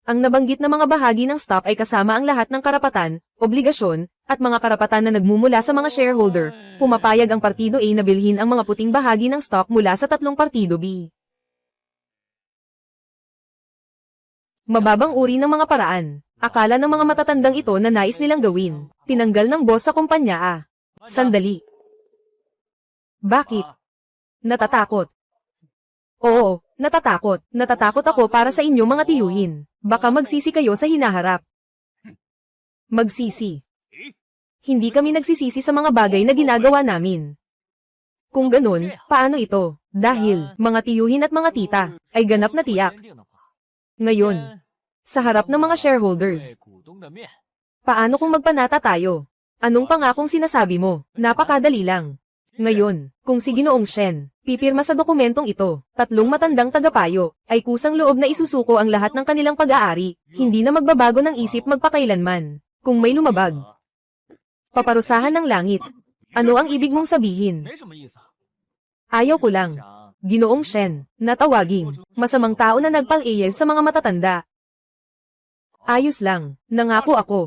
Speaker 1: Ang nabanggit na mga bahagi ng stock ay kasama ang lahat ng karapatan, obligasyon, at mga karapatan na nagmumula sa mga shareholder. Pumapayag ang Partido A na bilhin ang mga puting bahagi ng stock mula sa tatlong Partido B. Mababang uri ng mga paraan. Akala ng mga matatandang ito na nais nilang gawin. Tinanggal ng boss sa kumpanya. Sandali. Bakit? Natatakot. Oo, natatakot. Natatakot ako para sa inyo mga tiyuhin. Baka magsisi kayo sa hinaharap. Magsisi. Hindi kami nagsisisi sa mga bagay na ginagawa namin. Kung ganun, paano ito? Dahil, mga tiyuhin at mga tita, ay ganap na tiyak. Ngayon, sa harap ng mga shareholders, paano kung magpanata tayo? Anong pangakong sinasabi mo? Napakadali lang. Ngayon, kung si Ginoong Shen Pipirma sa dokumentong ito, tatlong matandang tagapayo, ay kusang loob na isusuko ang lahat ng kanilang pag-aari, hindi na magbabago ng isip magpakailanman. Kung may lumabag, paparusahan ng langit. Ano ang ibig mong sabihin? Ayaw ko lang. Ginoong Shen, natawaging, masamang tao na nagpal-iyes sa mga matatanda. Ayos lang, nangako ako.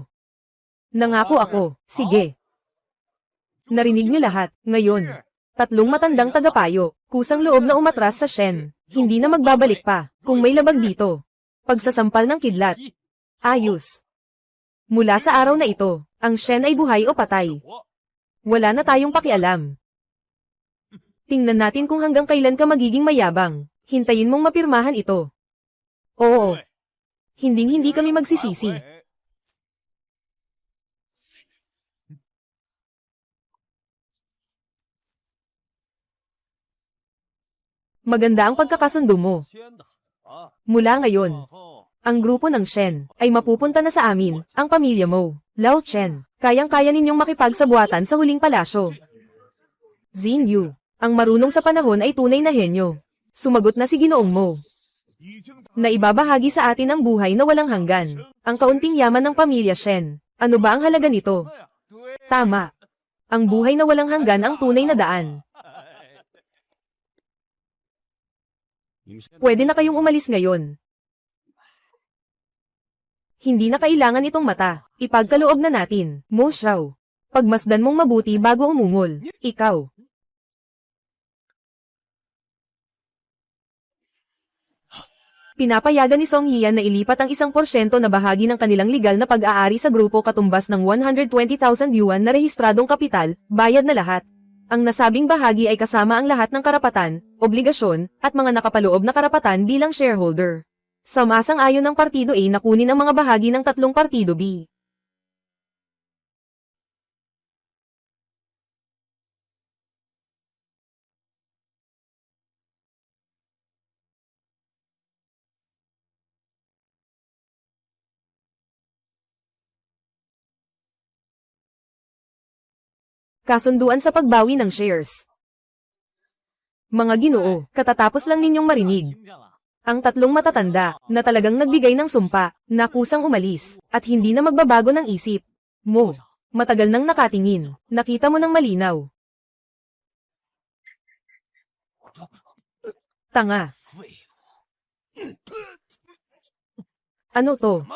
Speaker 1: Nangako ako, sige. Narinig niyo lahat, ngayon. Tatlong matandang tagapayo, kusang loob na umatras sa Shen. Hindi na magbabalik pa, kung may labag dito. Pagsasampal ng kidlat. Ayos. Mula sa araw na ito, ang Shen ay buhay o patay. Wala na tayong pakialam. Tingnan natin kung hanggang kailan ka magiging mayabang. Hintayin mong mapirmahan ito. Oo. Hinding-hindi kami magsisisi. Maganda ang pagkakasundo mo. Mula ngayon, ang grupo ng Shen ay mapupunta na sa amin, ang pamilya mo. Lao Chen, kayang-kaya ninyong makipagsabuatan sa huling palasyo. Xin Yu, ang marunong sa panahon ay tunay na henyo. Sumagot na si Ginoong Mo. Na ibabahagi sa atin ang buhay na walang hanggan. Ang kaunting yaman ng pamilya Shen. Ano ba ang halaga nito? Tama. Ang buhay na walang hanggan ang tunay na daan. Pwede na kayong umalis ngayon. Hindi na kailangan itong mata. Ipagkaloob na natin, Mo Xiao. Pagmasdan mong mabuti bago umungol. Ikaw. Pinapayagan ni Song Yian na ilipat ang 1% na bahagi ng kanilang legal na pag-aari sa grupo katumbas ng 120,000 yuan na rehistradong kapital, bayad na lahat. Ang nasabing bahagi ay kasama ang lahat ng karapatan, obligasyon, at mga nakapaloob na karapatan bilang shareholder. Sumasang-ayon ng Partido A na kunin ang mga bahagi ng tatlong Partido B. Kasunduan sa pagbawi ng shares. Mga Ginoo, katatapos lang ninyong marinig. Ang tatlong matatanda, na talagang nagbigay ng sumpa, na kusang umalis, at hindi na magbabago ng isip. Mo, matagal nang nakatingin, nakita mo ng malinaw. Tanga. Ano to?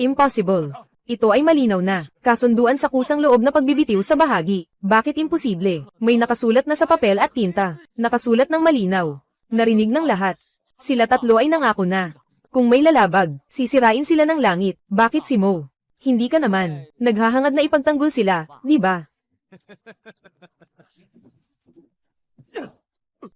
Speaker 1: Impossible. Ito ay malinaw na, kasunduan sa kusang loob na pagbibitiw sa bahagi. Bakit imposible? May nakasulat na sa papel at tinta. Nakasulat ng malinaw. Narinig ng lahat. Sila tatlo ay nangako na. Kung may lalabag, sisirain sila ng langit. Bakit si Mo? Hindi ka naman. Naghahangad na ipagtanggol sila, di ba?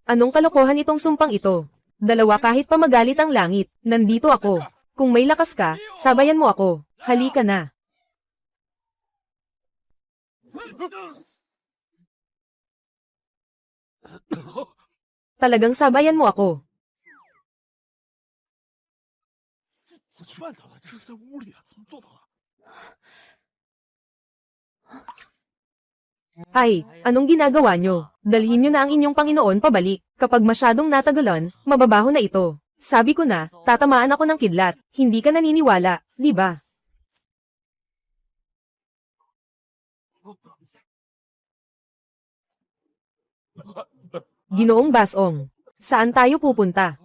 Speaker 1: Anong kalokohan itong sumpang ito? Dalawa kahit pa magalit ang langit, nandito ako. Kung may lakas ka, sabayan mo ako. Halika na. Talagang sabayan mo ako. Ay, anong ginagawa nyo? Dalhin nyo na ang inyong Panginoon pabalik. Kapag masyadong natagalan, mababaho na ito. Sabi ko na, tatamaan ako ng kidlat. Hindi ka naniniwala, di ba? Ginoong Basong, saan tayo pupunta?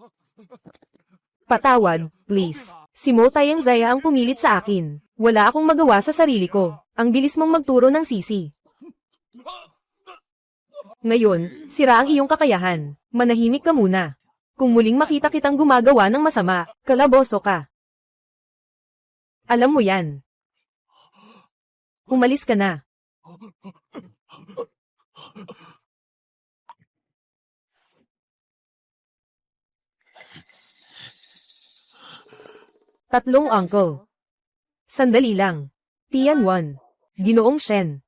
Speaker 1: Patawad, please. Si Mo Tayang Zaya ang pumilit sa akin. Wala akong magawa sa sarili ko. Ang bilis mong magturo ng sisi. Ngayon, sira ang iyong kakayahan. Manahimik ka muna. Kung muling makita kitang gumagawa ng masama, kalaboso ka. Alam mo yan. Umalis ka na. Tatlong uncle. Sandali lang. Tianwan. Ginoong Shen.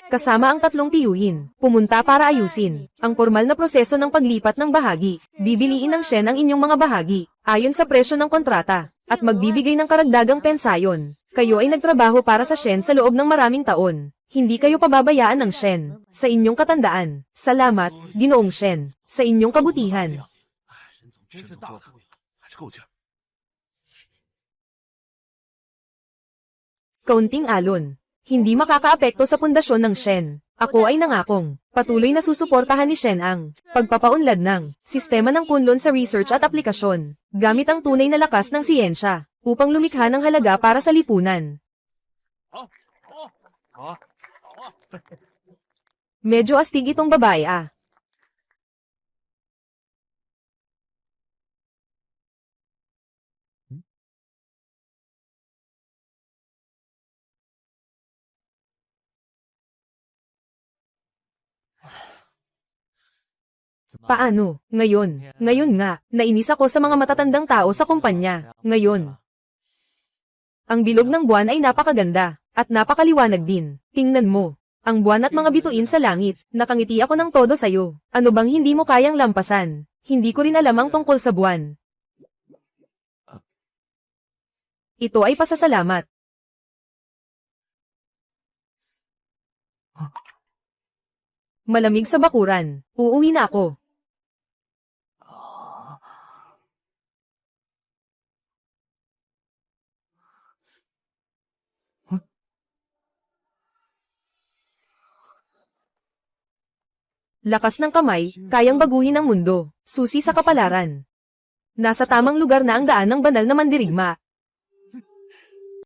Speaker 1: Kasama ang tatlong tiyuhin, pumunta para ayusin ang formal na proseso ng paglipat ng bahagi. Bibiliin ng Shen ang inyong mga bahagi, ayon sa presyo ng kontrata, at magbibigay ng karagdagang pensayon. Kayo ay nagtrabaho para sa Shen sa loob ng maraming taon. Hindi kayo pababayaan ng Shen. Sa inyong katandaan. Salamat, Ginoong Shen. Sa inyong kabutihan.
Speaker 2: 真是大度呀，还是够劲儿。
Speaker 1: Kaunting alon. Hindi makakaapekto sa pundasyon ng Shen. Ako ay nangakong patuloy na susuportahan ni Shen ang pagpapaunlad ng sistema ng Kunlun sa research at aplikasyon, gamit ang tunay na lakas ng siyensya, upang lumikha ng halaga para sa lipunan. Medyo astig itong babae ah. Paano? Ngayon nga, nainis ako sa mga matatandang tao sa kumpanya. Ngayon, ang bilog ng buwan ay napakaganda, at napakaliwanag din. Tingnan mo, ang buwan at mga bituin sa langit. Nakangiti ako ng todo sayo. Ano bang hindi mo kayang lampasan? Hindi ko rin alam ang tungkol sa buwan. Ito ay pasasalamat. Malamig sa bakuran. Uuwi na ako. Lakas ng kamay, kayang baguhin ang mundo. Susi sa kapalaran. Nasa tamang lugar na ang daan ng banal na mandirigma.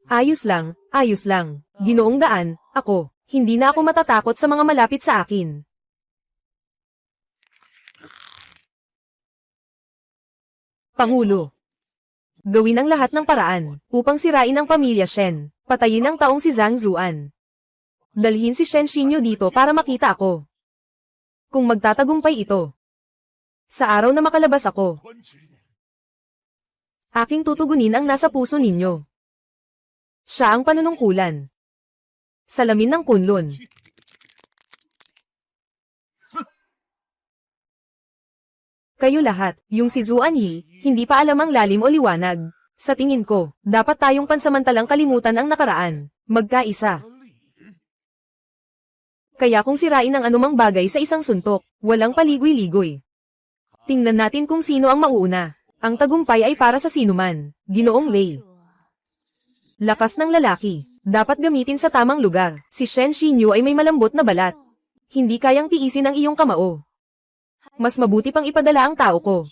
Speaker 1: Ayos lang, ayos lang. Ginoong daan, ako. Hindi na ako matatakot sa mga malapit sa akin. Pangulo. Gawin ang lahat ng paraan, upang sirain ang pamilya Shen. Patayin ang taong si Zhang Zuan. Dalhin si Shen Xinyu dito para makita ako. Kung magtatagumpay ito. Sa araw na makalabas ako. Aking tutugunin ang nasa puso ninyo. Siya ang panunungkulan. Salamin ng Kunlun. Kayo lahat, yung si Zuan Yi, hindi pa alam ang lalim o liwanag. Sa tingin ko, dapat tayong pansamantalang kalimutan ang nakaraan. Magkaisa. Kaya kung sirain ang anumang bagay sa isang suntok, walang paligoy-ligoy. Tingnan natin kung sino ang mauuna. Ang tagumpay ay para sa sinuman. Ginoong Lei. Lakas ng lalaki. Dapat gamitin sa tamang lugar. Si Shen Xinyu ay may malambot na balat. Hindi kayang tiisin ang iyong kamao. Mas mabuti pang ipadala ang tao ko.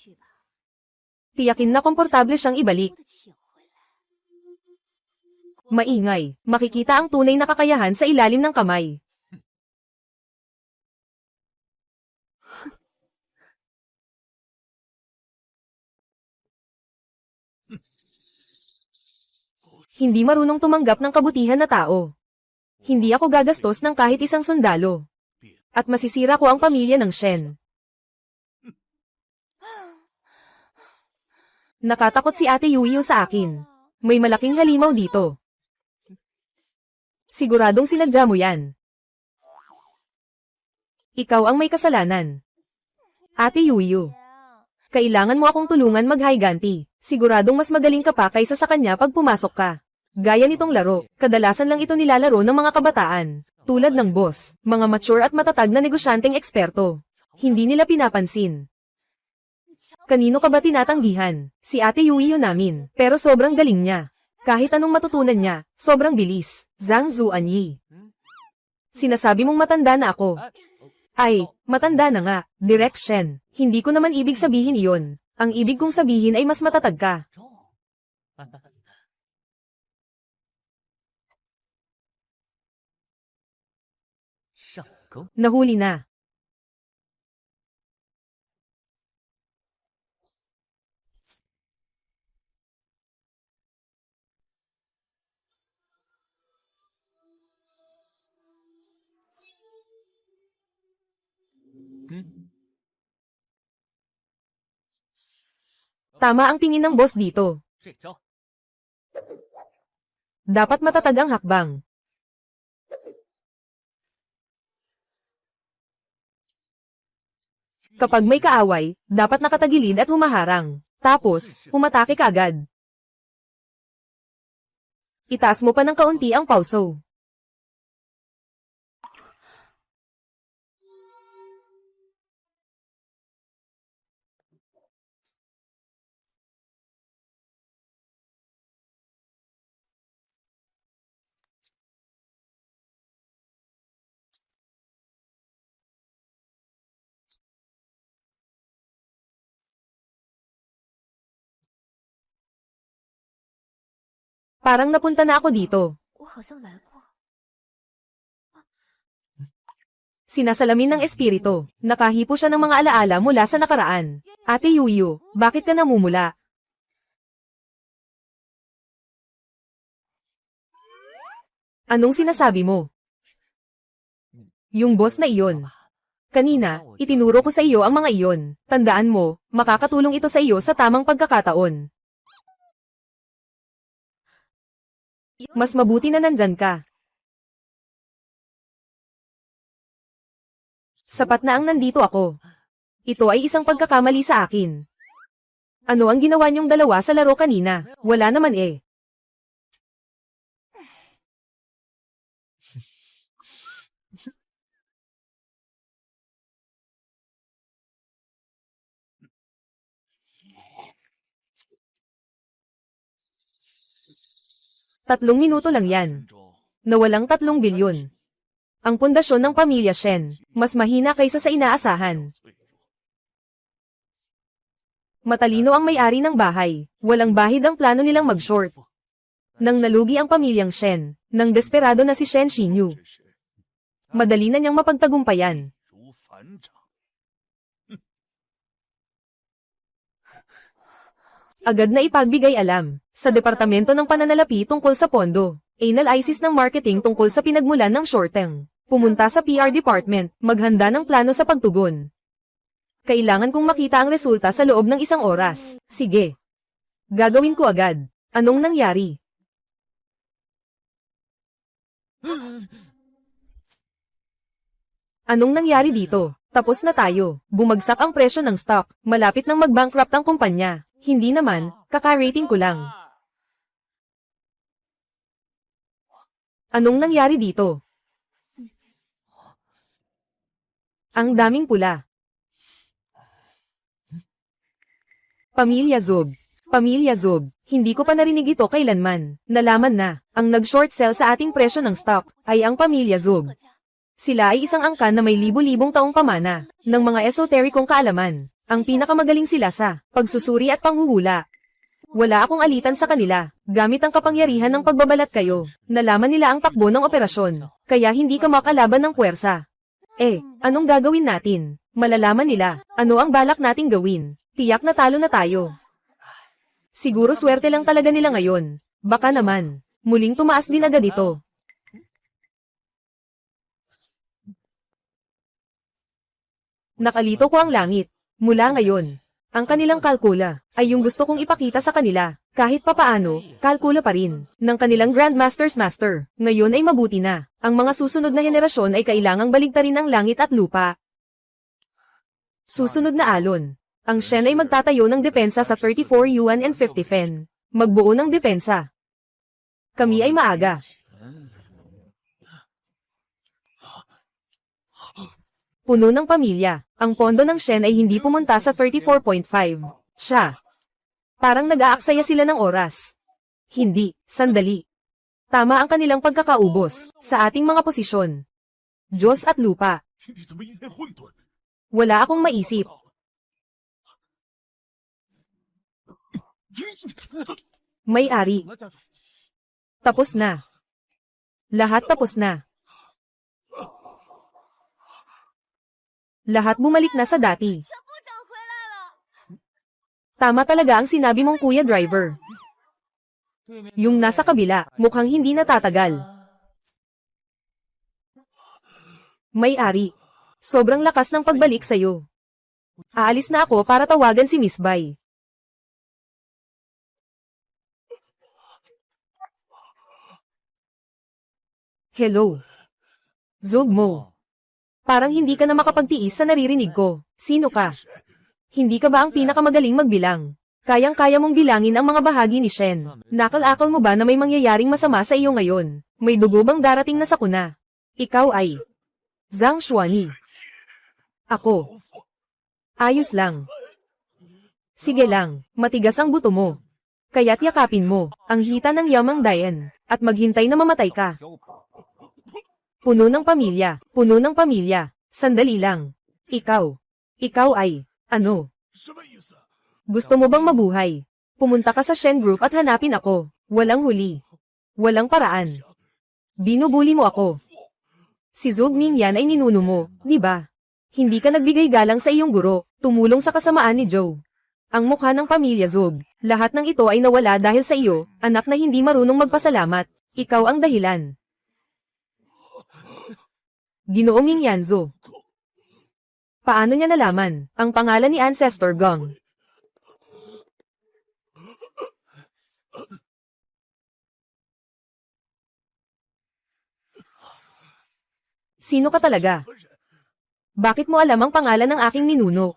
Speaker 1: Tiyakin na komportable siyang ibalik. Maingay. Makikita ang tunay na kakayahan sa ilalim ng kamay. Hindi marunong tumanggap ng kabutihan na tao. Hindi ako gagastos ng kahit isang sundalo. At masisira ko ang pamilya ng Shen. Nakatakot si Ate Yuyu sa akin. May malaking halimaw dito. Siguradong sinadya mo yan. Ikaw ang may kasalanan. Ate Yuyu. Kailangan mo akong tulungan mag-higanti. Siguradong mas magaling ka pa kaysa sa kanya pag pumasok ka. Gaya nitong laro, kadalasan lang ito nilalaro ng mga kabataan. Tulad ng boss, mga mature at matatag na negosyanteng eksperto. Hindi nila pinapansin. Kanino ka ba tinatanggihan? Si Ate Yuyo namin, pero sobrang galing niya. Kahit anong matutunan niya, sobrang bilis. Zhang Zuan Yi. Sinasabi mong matanda na ako. Ay, matanda na nga, Direct Shen. Hindi ko naman ibig sabihin iyon. Ang ibig kong sabihin ay mas matatag ka. Nahuli na. Tama ang tingin ng boss dito. Dapat matatag ang hakbang. Kapag may kaaway, dapat nakatagilid at humaharang. Tapos, umatake ka agad. Itaas mo pa ng kaunti ang pulso. Parang napunta na ako dito.
Speaker 3: 我好像来过。
Speaker 1: Sinasalamin ng espiritu. Nakahipo siya ng mga alaala mula sa nakaraan. Ate Yuyu, bakit ka namumula? Anong sinasabi mo? Yung boss na iyon. Kanina, itinuro ko sa iyo ang mga iyon. Tandaan mo, makakatulong ito sa iyo sa tamang pagkakataon. Mas mabuti na nandyan ka. Sapat na ang nandito ako. Ito ay isang pagkakamali sa akin. Ano ang ginawa niyong dalawa sa laro kanina? Wala naman eh. Tatlong minuto lang yan. Nawalang 3 bilyon. Ang pundasyon ng pamilya Shen, mas mahina kaysa sa inaasahan. Matalino ang may-ari ng bahay, walang bahid ang plano nilang mag-short. Nang nalugi ang pamilyang Shen, nang desperado na si Shen Xinyu. Madali na niyang mapagtagumpayan. Agad na ipagbigay alam, sa Departamento ng Pananalapi tungkol sa pondo, analysis ng marketing tungkol sa pinagmulan ng short-term. Pumunta sa PR department, maghanda ng plano sa pagtugon. Kailangan kong makita ang resulta sa loob ng 1 oras. Sige. Gagawin ko agad. Anong nangyari? Anong nangyari dito? Tapos na tayo. Bumagsak ang presyo ng stock. Malapit nang mag-bankrupt ang kumpanya. Hindi naman, kaka-rating ko lang. Anong nangyari dito? Ang daming pula. Pamilya Zog. Pamilya Zog. Hindi ko pa narinig ito kailanman. Nalaman na, ang nag-short sell sa ating presyo ng stock, ay ang Pamilya Zog. Sila ay isang angkan na may libu-libong taong pamana, ng mga esoterikong kaalaman. Ang pinakamagaling sila sa pagsusuri at panghuhula. Wala akong alitan sa kanila, gamit ang kapangyarihan ng pagbabalat kayo. Nalaman nila ang takbo ng operasyon, kaya hindi ka makalaban ng puwersa. Anong gagawin natin? Malalaman nila, ano ang balak nating gawin. Tiyak na talo na tayo. Siguro swerte lang talaga nila ngayon. Baka naman, muling tumaas din agad ito. Nakalito ko ang langit. Mula ngayon, ang kanilang kalkula ay yung gusto kong ipakita sa kanila. Kahit papaano, kalkula pa rin ng kanilang Grandmaster's Master. Ngayon ay mabuti na. Ang mga susunod na henerasyon ay kailangang baligtarin ng langit at lupa. Susunod na alon. Ang Shen ay magtatayo ng depensa sa 34 yuan and 50 fen. Magbuo ng depensa. Kami ay maaga. Puno ng pamilya. Ang pondo ng Shen ay hindi pumunta sa 34.5. Siya. Parang nag-aaksaya sila ng oras. Hindi, sandali. Tama ang kanilang pagkakaubos sa ating mga posisyon. Diyos at lupa. Wala akong maisip. May-ari. Tapos na. Lahat tapos na. Lahat bumalik na sa dati. Tama talaga ang sinabi mong Kuya Driver. Yung nasa kabila, mukhang hindi natatagal. May-ari. Sobrang lakas ng pagbalik sa'yo. Aalis na ako para tawagan si Miss Bai. Hello. Zugmo. Parang hindi ka na makapagtiis sa naririnig ko. Sino ka? Hindi ka ba ang pinakamagaling magbilang? Kayang-kaya mong bilangin ang mga bahagi ni Shen. Nakal-akal mo ba na may mangyayaring masama sa iyo ngayon? May dugo bang darating na sakuna? Ikaw ay Zhang Xuani. Ako. Ayos lang. Sige lang, matigas ang buto mo. Kaya't yakapin mo ang hita ng Yamang Dayan at maghintay na mamatay ka. Puno ng pamilya, puno ng pamilya. Sandali lang. Ikaw ay, ano? Gusto mo bang mabuhay? Pumunta ka sa Shen Group at hanapin ako. Walang huli. Walang paraan. Binubuli mo ako. Si Zhou Mingyan ay ninuno mo, di ba? Hindi ka nagbigay galang sa iyong guro, tumulong sa kasamaan ni Zhou. Ang mukha ng pamilya Zhou, lahat ng ito ay nawala dahil sa iyo, anak na hindi marunong magpasalamat. Ikaw ang dahilan. Ginoong Mingyan Zhou. Paano niya nalaman ang pangalan ni Ancestor Gong? Sino ka talaga? Bakit mo alam ang pangalan ng aking ninuno?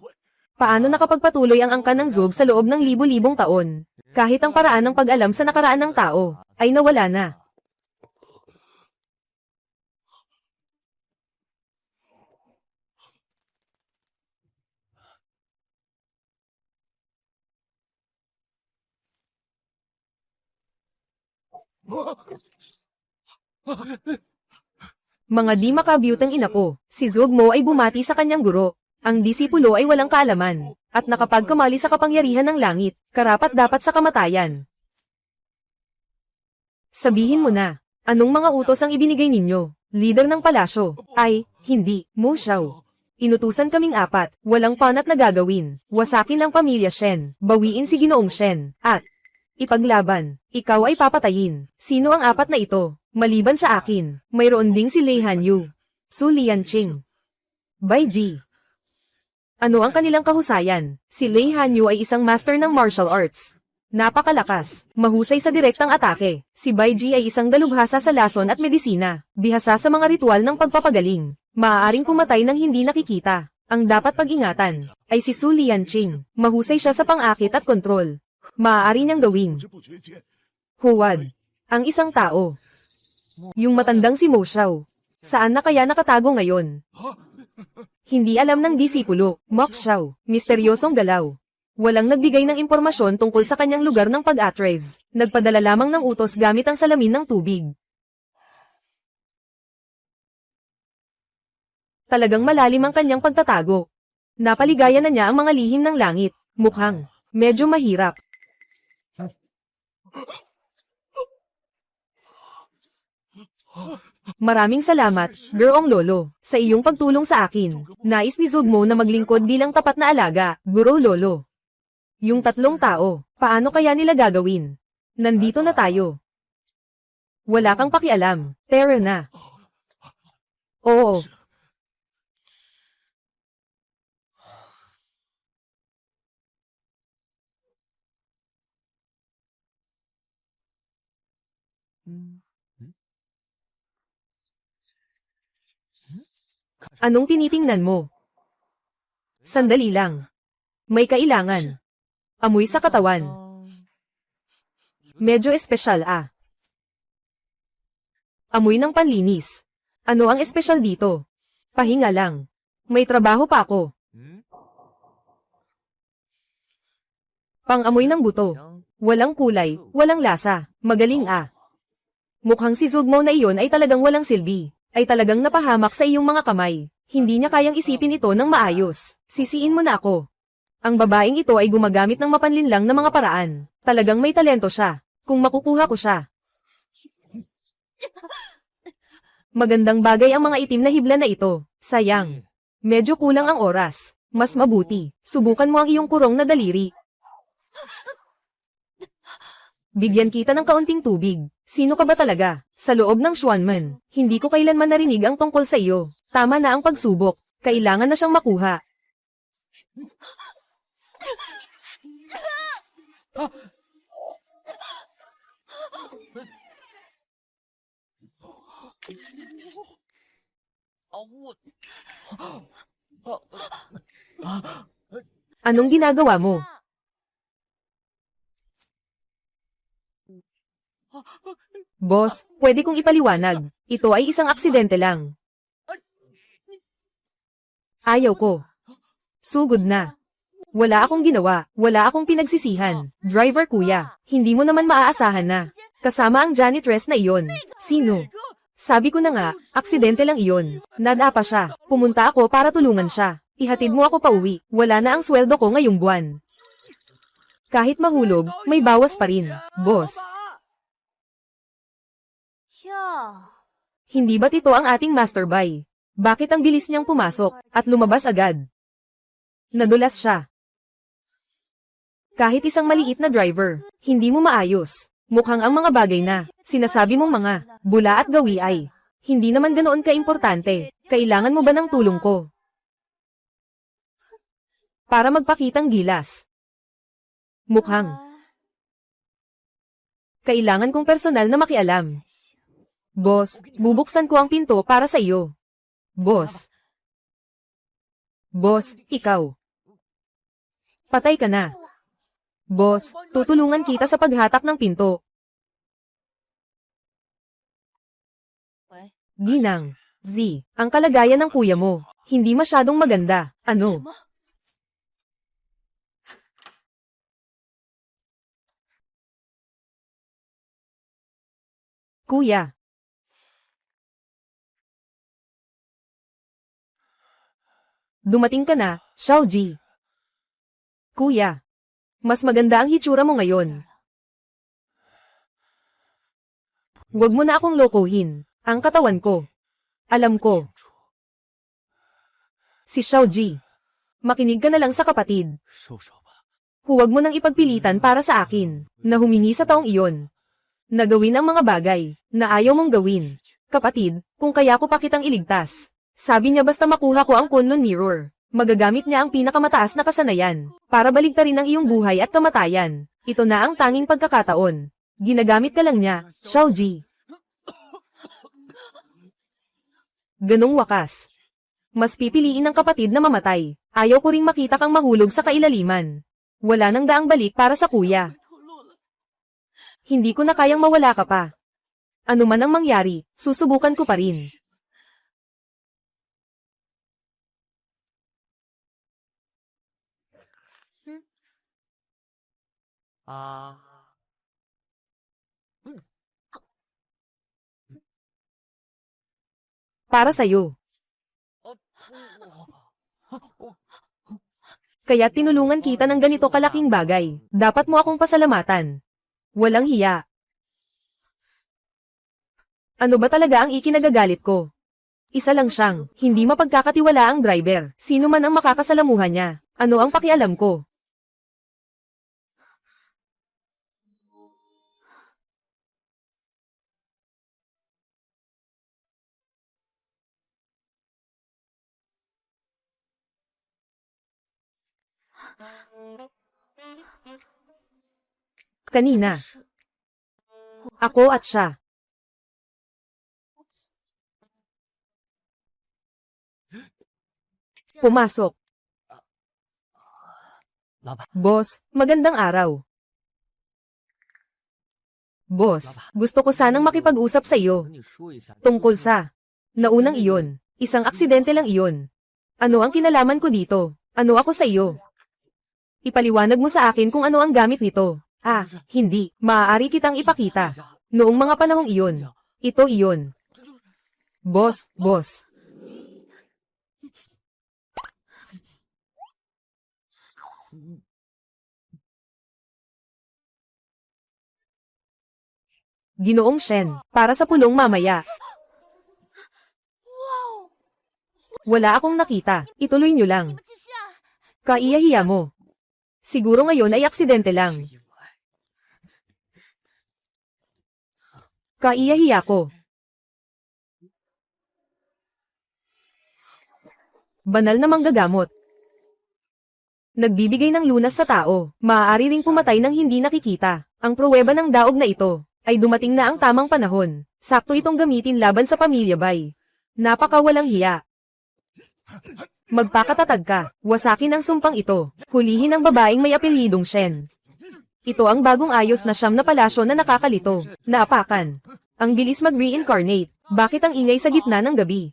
Speaker 1: Paano nakapagpatuloy ang angkan ng Zhou sa loob ng libo-libong taon? Kahit ang paraan ng pag-alam sa nakaraan ng tao, ay nawala na. Mga di makabyutang ina ko, si Zhou Mo ay bumati sa kanyang guro. Ang disipulo ay walang kaalaman, at nakapagkamali sa kapangyarihan ng langit, karapat dapat sa kamatayan. Sabihin mo na, anong mga utos ang ibinigay ninyo? Leader ng palasyo, ay, hindi, Mo Xiao. Inutusan kaming apat, walang panat na gagawin, wasakin ang pamilya Shen, bawiin si Ginoong Shen, at ipaglaban, ikaw ay papatayin. Sino ang apat na ito? Maliban sa akin, mayroon ding si Lei Hanyu, Su Lianqing, Bai Ji. Ano ang kanilang kahusayan? Si Lei Hanyu ay isang master ng martial arts. Napakalakas, mahusay sa direktang atake. Si Bai Ji ay isang dalubhasa sa lason at medisina, bihasa sa mga ritual ng pagpapagaling. Maaaring pumatay ng hindi nakikita. Ang dapat pag-ingatan ay si Su Lianqing. Mahusay siya sa pang-akit at kontrol. Maaari niyang gawing huwad ang isang tao. Yung matandang si Mo Xiao. Saan na kaya nakatago ngayon? Hindi alam ng disipulo, Mok Xiao, misteryosong galaw. Walang nagbigay ng impormasyon tungkol sa kanyang lugar ng pag-atres. Nagpadala lamang ng utos gamit ang salamin ng tubig. Talagang malalim ang kanyang pagtatago. Napaligayan na niya ang mga lihim ng langit. Mukhang medyo mahirap. Maraming salamat, Gurong Lolo, sa iyong pagtulong sa akin. Nais ni Zhou Mo na maglingkod bilang tapat na alaga, Guro Lolo. Yung tatlong tao, paano kaya nila gagawin? Nandito na tayo. Wala kang pakialam, tara na. Oo. Anong tinitingnan mo? Sandali lang. May kailangan. Amoy sa katawan. Medyo espesyal Amoy ng panlinis. Ano ang espesyal dito? Pahinga lang. May trabaho pa ako. Pang-amoy ng buto. Walang kulay, walang lasa. Magaling Mukhang si Zhou Mo na iyon ay talagang walang silbi. Ay talagang napahamak sa iyong mga kamay. Hindi niya kayang isipin ito ng maayos. Sisiin mo na ako. Ang babaeng ito ay gumagamit ng mapanlinlang na mga paraan. Talagang may talento siya. Kung makukuha ko siya. Magandang bagay ang mga itim na hibla na ito. Sayang. Medyo kulang ang oras. Mas mabuti. Subukan mo ang iyong kurong na daliri. Bigyan kita ng kaunting tubig. Sino ka ba talaga? Sa loob ng Xuanmen, hindi ko kailanman narinig ang tungkol sa iyo. Tama na ang pagsubok. Kailangan na siyang makuha. Anong ginagawa mo? Boss, pwede kong ipaliwanag. Ito ay isang aksidente lang. Ayaw ko. Sugod na. Wala akong ginawa, wala akong pinagsisihan. Driver kuya, hindi mo naman maaasahan na. Kasama ang janitress na iyon. Sino? Sabi ko na nga, aksidente lang iyon. Nadapa siya. Pumunta ako para tulungan siya. Ihatid mo ako pauwi. Wala na ang sweldo ko ngayong buwan. Kahit mahulog, may bawas pa rin. Boss. Hindi ba't ito ang ating masterby? Bakit ang bilis niyang pumasok at lumabas agad? Nadulas siya. Kahit isang maliit na driver, hindi mo maayos. Mukhang ang mga bagay na sinasabi mong mga bula at gawi ay hindi naman ganoon kaimportante. Kailangan mo ba ng tulong ko? Para magpakitang gilas. Mukhang kailangan kong personal na makialam. Boss, bubuksan ko ang pinto para sa iyo. Boss. Boss, ikaw. Patay ka na. Boss, tutulungan kita sa paghatak ng pinto. Ginang, Z, ang kalagayan ng kuya mo, hindi masyadong maganda. Ano? Kuya. Dumating ka na, Xiaoji. Kuya. Mas maganda ang hitsura mo ngayon. Huwag mo na akong lokohin. Ang katawan ko. Alam ko. Si Xiaoji. Makinig ka na lang sa kapatid. Huwag mo nang ipagpilitan para sa akin, na humingi sa taong iyon. Na gawin ang mga bagay, na ayaw mong gawin. Kapatid, kung kaya ko pa kitang iligtas. Sabi niya basta makuha ko ang Kunlun Mirror. Magagamit niya ang pinakamataas na kasanayan, para baligtarin ang iyong buhay at kamatayan. Ito na ang tanging pagkakataon. Ginagamit ka lang niya, Xiaoji. Ganong wakas. Mas pipiliin ng kapatid na mamatay. Ayaw ko ring makita kang mahulog sa kailaliman. Wala nang daang balik para sa kuya. Hindi ko na kayang mawala ka pa. Ano man ang mangyari, susubukan ko pa rin. Para sa'yo. Kaya tinulungan kita ng ganito kalaking bagay. Dapat mo akong pasalamatan. Walang hiya. Ano ba talaga ang ikinagagalit ko? Isa lang siyang, hindi mapagkakatiwala ang driver. Sino man ang makakasalamuhan niya. Ano ang pakialam ko? Kanina. Ako at siya. Pumasok. Boss, magandang araw. Boss, gusto ko sanang makipag-usap sa iyo. Tungkol sa naunang iyon. Isang aksidente lang iyon. Ano ang kinalaman ko dito? Ano ako sa iyo? Ipaliwanag mo sa akin kung ano ang gamit nito. Ah, hindi. Maaari kitang ipakita. Noong mga panahong iyon. Ito iyon. Boss, boss. Ginoong Shen, para sa pulong mamaya. Wala akong nakita. Ituloy niyo lang. Kaiyahiya mo. Siguro ngayon ay aksidente lang. Kaiyahiya ko. Banal na manggagamot. Nagbibigay ng lunas sa tao. Maaari ring pumatay ng hindi nakikita. Ang pruweba ng daog na ito ay dumating na ang tamang panahon. Sakto itong gamitin laban sa pamilya Bai. Napakawalang hiya. Magpakatatag ka. Wasakin ang sumpang ito. Hulihin ang babaeng may apelyidong Shen. Ito ang bagong ayos na siyam na palasyo na nakakalito. Naapakan. Ang bilis mag-reincarnate. Bakit ang ingay sa gitna ng gabi?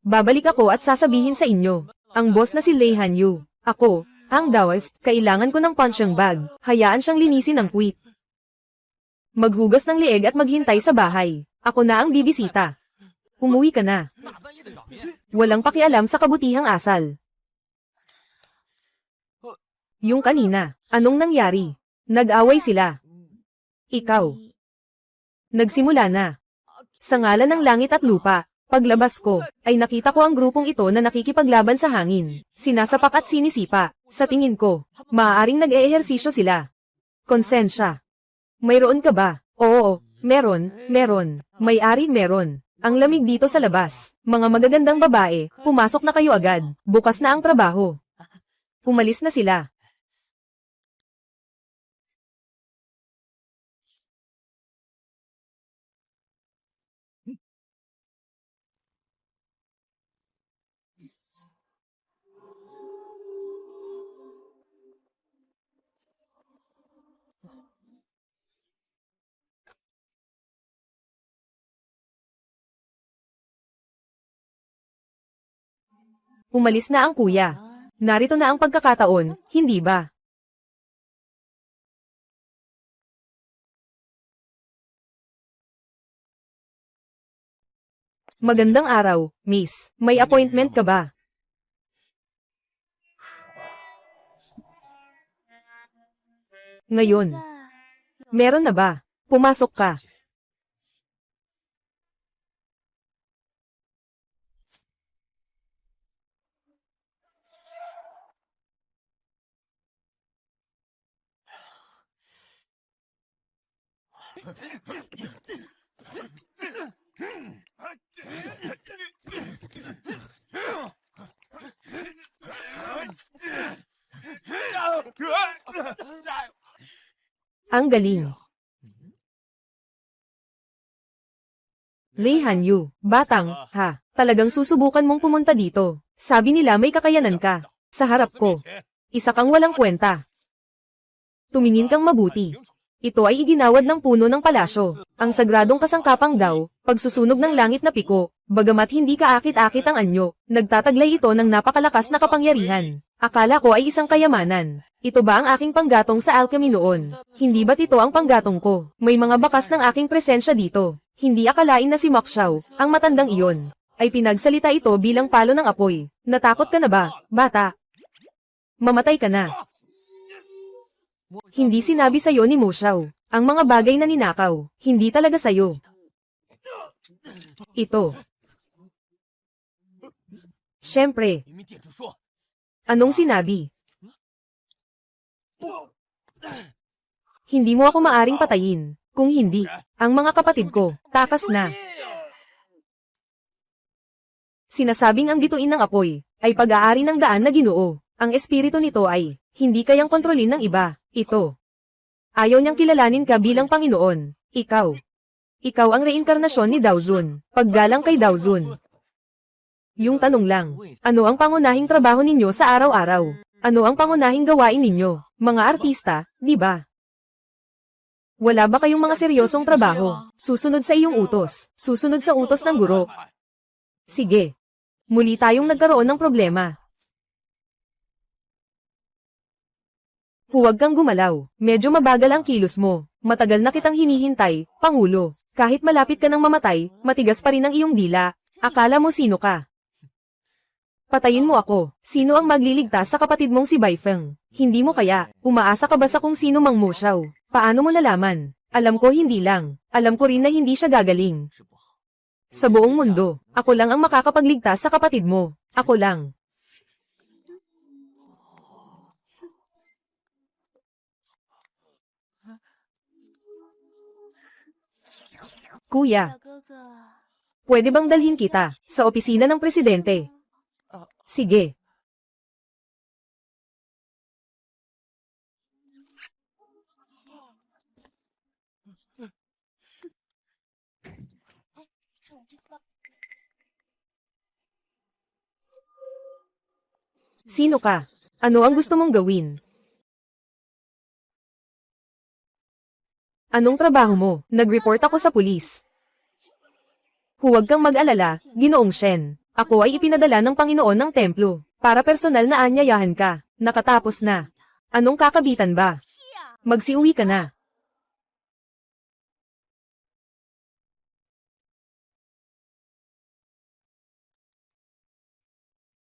Speaker 1: Babalik ako at sasabihin sa inyo. Ang boss na si Lei Hanyu. Ako, ang Daoist, kailangan ko ng punching bag. Hayaan siyang linisin ang puwit. Maghugas ng lieg at maghintay sa bahay. Ako na ang bibisita. Umuwi ka na. Walang pakialam sa kabutihang asal. Yung kanina, anong nangyari? Nag-away sila. Ikaw. Nagsimula na. Sa ngalan ng langit at lupa, paglabas ko, ay nakita ko ang grupong ito na nakikipaglaban sa hangin. Sinasapak at sinisipa. Sa tingin ko, maaaring nag-eehersisyo sila. Konsensya. Mayroon ka ba? Oo, meron. May-ari meron. Ang lamig dito sa labas. Mga magagandang babae, pumasok na kayo agad. Bukas na ang trabaho. Umalis na sila. Umalis na ang kuya. Narito na ang pagkakataon, hindi ba? Magandang araw, miss. May appointment ka ba? Ngayon. Meron na ba? Pumasok ka. Ang galing. Lee Han-yu, batang, ha, talagang susubukan mong pumunta dito. Sabi nila may kakayanan ka. Sa harap ko. Isa kang walang kwenta. Tumingin kang mabuti. Ito ay iginawad ng puno ng palasyo. Ang sagradong kasangkapang daw, pagsusunog ng langit na piko, bagamat hindi kaakit-akit ang anyo, nagtataglay ito ng napakalakas na kapangyarihan. Akala ko ay isang kayamanan. Ito ba ang aking panggatong sa alchemy noon? Hindi ba't ito ang panggatong ko? May mga bakas ng aking presensya dito. Hindi akalain na si Mak Xiao, ang matandang iyon, ay pinagsalita ito bilang palo ng apoy. Natakot ka na ba, bata? Mamatay ka na. Hindi sinabi sa'yo ni Mo Xiao, ang mga bagay na ninakaw, hindi talaga sa'yo. Ito. Siyempre. Anong sinabi? Hindi mo ako maaring patayin. Kung hindi, ang mga kapatid ko, takas na. Sinasabing ang bituin ng apoy, ay pag-aari ng daan na Ginoo. Ang espiritu nito ay, hindi kayang kontrolin ng iba. Ito. Ayaw niyang kilalanin ka bilang Panginoon. Ikaw. Ikaw ang reinkarnasyon ni Daozun. Paggalang kay Daozun. Yung tanong lang, ano ang pangunahing trabaho ninyo sa araw-araw? Ano ang pangunahing gawain ninyo? Mga artista, di ba? Wala ba kayong mga seryosong trabaho? Susunod sa iyong utos. Susunod sa utos ng guro. Sige. Muli tayong nagkaroon ng problema. Huwag kang gumalaw. Medyo mabagal ang kilos mo. Matagal na kitang hinihintay, Pangulo. Kahit malapit ka ng mamatay, matigas pa rin ang iyong dila. Akala mo sino ka? Patayin mo ako. Sino ang magliligtas sa kapatid mong si Baifeng? Hindi mo kaya. Umaasa ka ba sa kung sino Mang Mo Xiao? Paano mo nalaman? Alam ko hindi lang. Alam ko rin na hindi siya gagaling. Sa buong mundo, ako lang ang makakapagligtas sa kapatid mo. Ako lang. Kuya, pwede bang dalhin kita sa opisina ng presidente? Sige. Sino ka? Ano ang gusto mong gawin? Anong trabaho mo? Nag-report ako sa pulis. Huwag kang mag-alala, Ginoong Shen. Ako ay ipinadala ng Panginoon ng templo, para personal na anyayahan ka. Nakatapos na. Anong kakabitan ba? Magsiuwi ka na.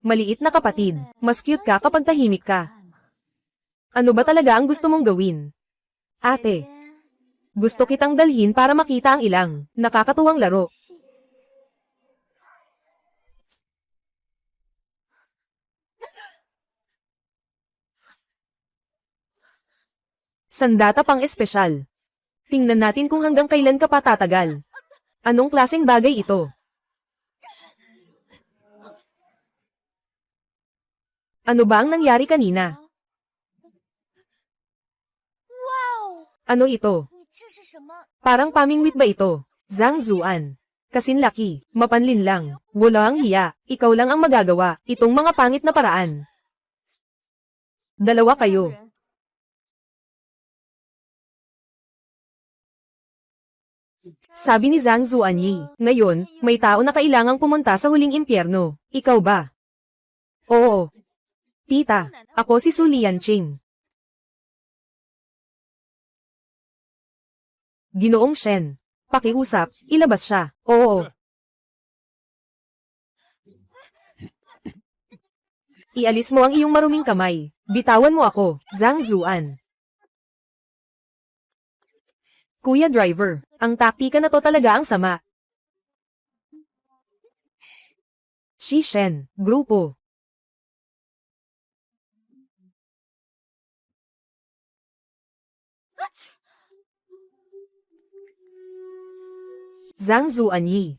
Speaker 1: Maliit na kapatid, mas cute ka kapag tahimik ka. Ano ba talaga ang gusto mong gawin? Ate, gusto kitang dalhin para makita ang ilang nakakatuwang laro. Sandata pang espesyal. Tingnan natin kung hanggang kailan ka pa tatagal. Anong klaseng bagay ito? Ano ba ang nangyari kanina? Ano ito? Parang pamingwit ba ito? Zhang Zuan. Kasinlaki, mapanlin lang, wala ang hiya, ikaw lang ang magagawa, itong mga pangit na paraan. Dalawa kayo. Sabi ni Zhang Zuanyi, ngayon, may tao na kailangang pumunta sa huling impyerno. Ikaw ba? Oo. Tita, ako si Su Lianqing. Ginoong Shen. Pakiusap, ilabas siya. Oo. Ialis mo ang iyong maruming kamay. Bitawan mo ako, Zhang Zuan. Kuya Driver, ang taktika na to talaga ang sama. Shi Shen, grupo. Zhang Zuanyi.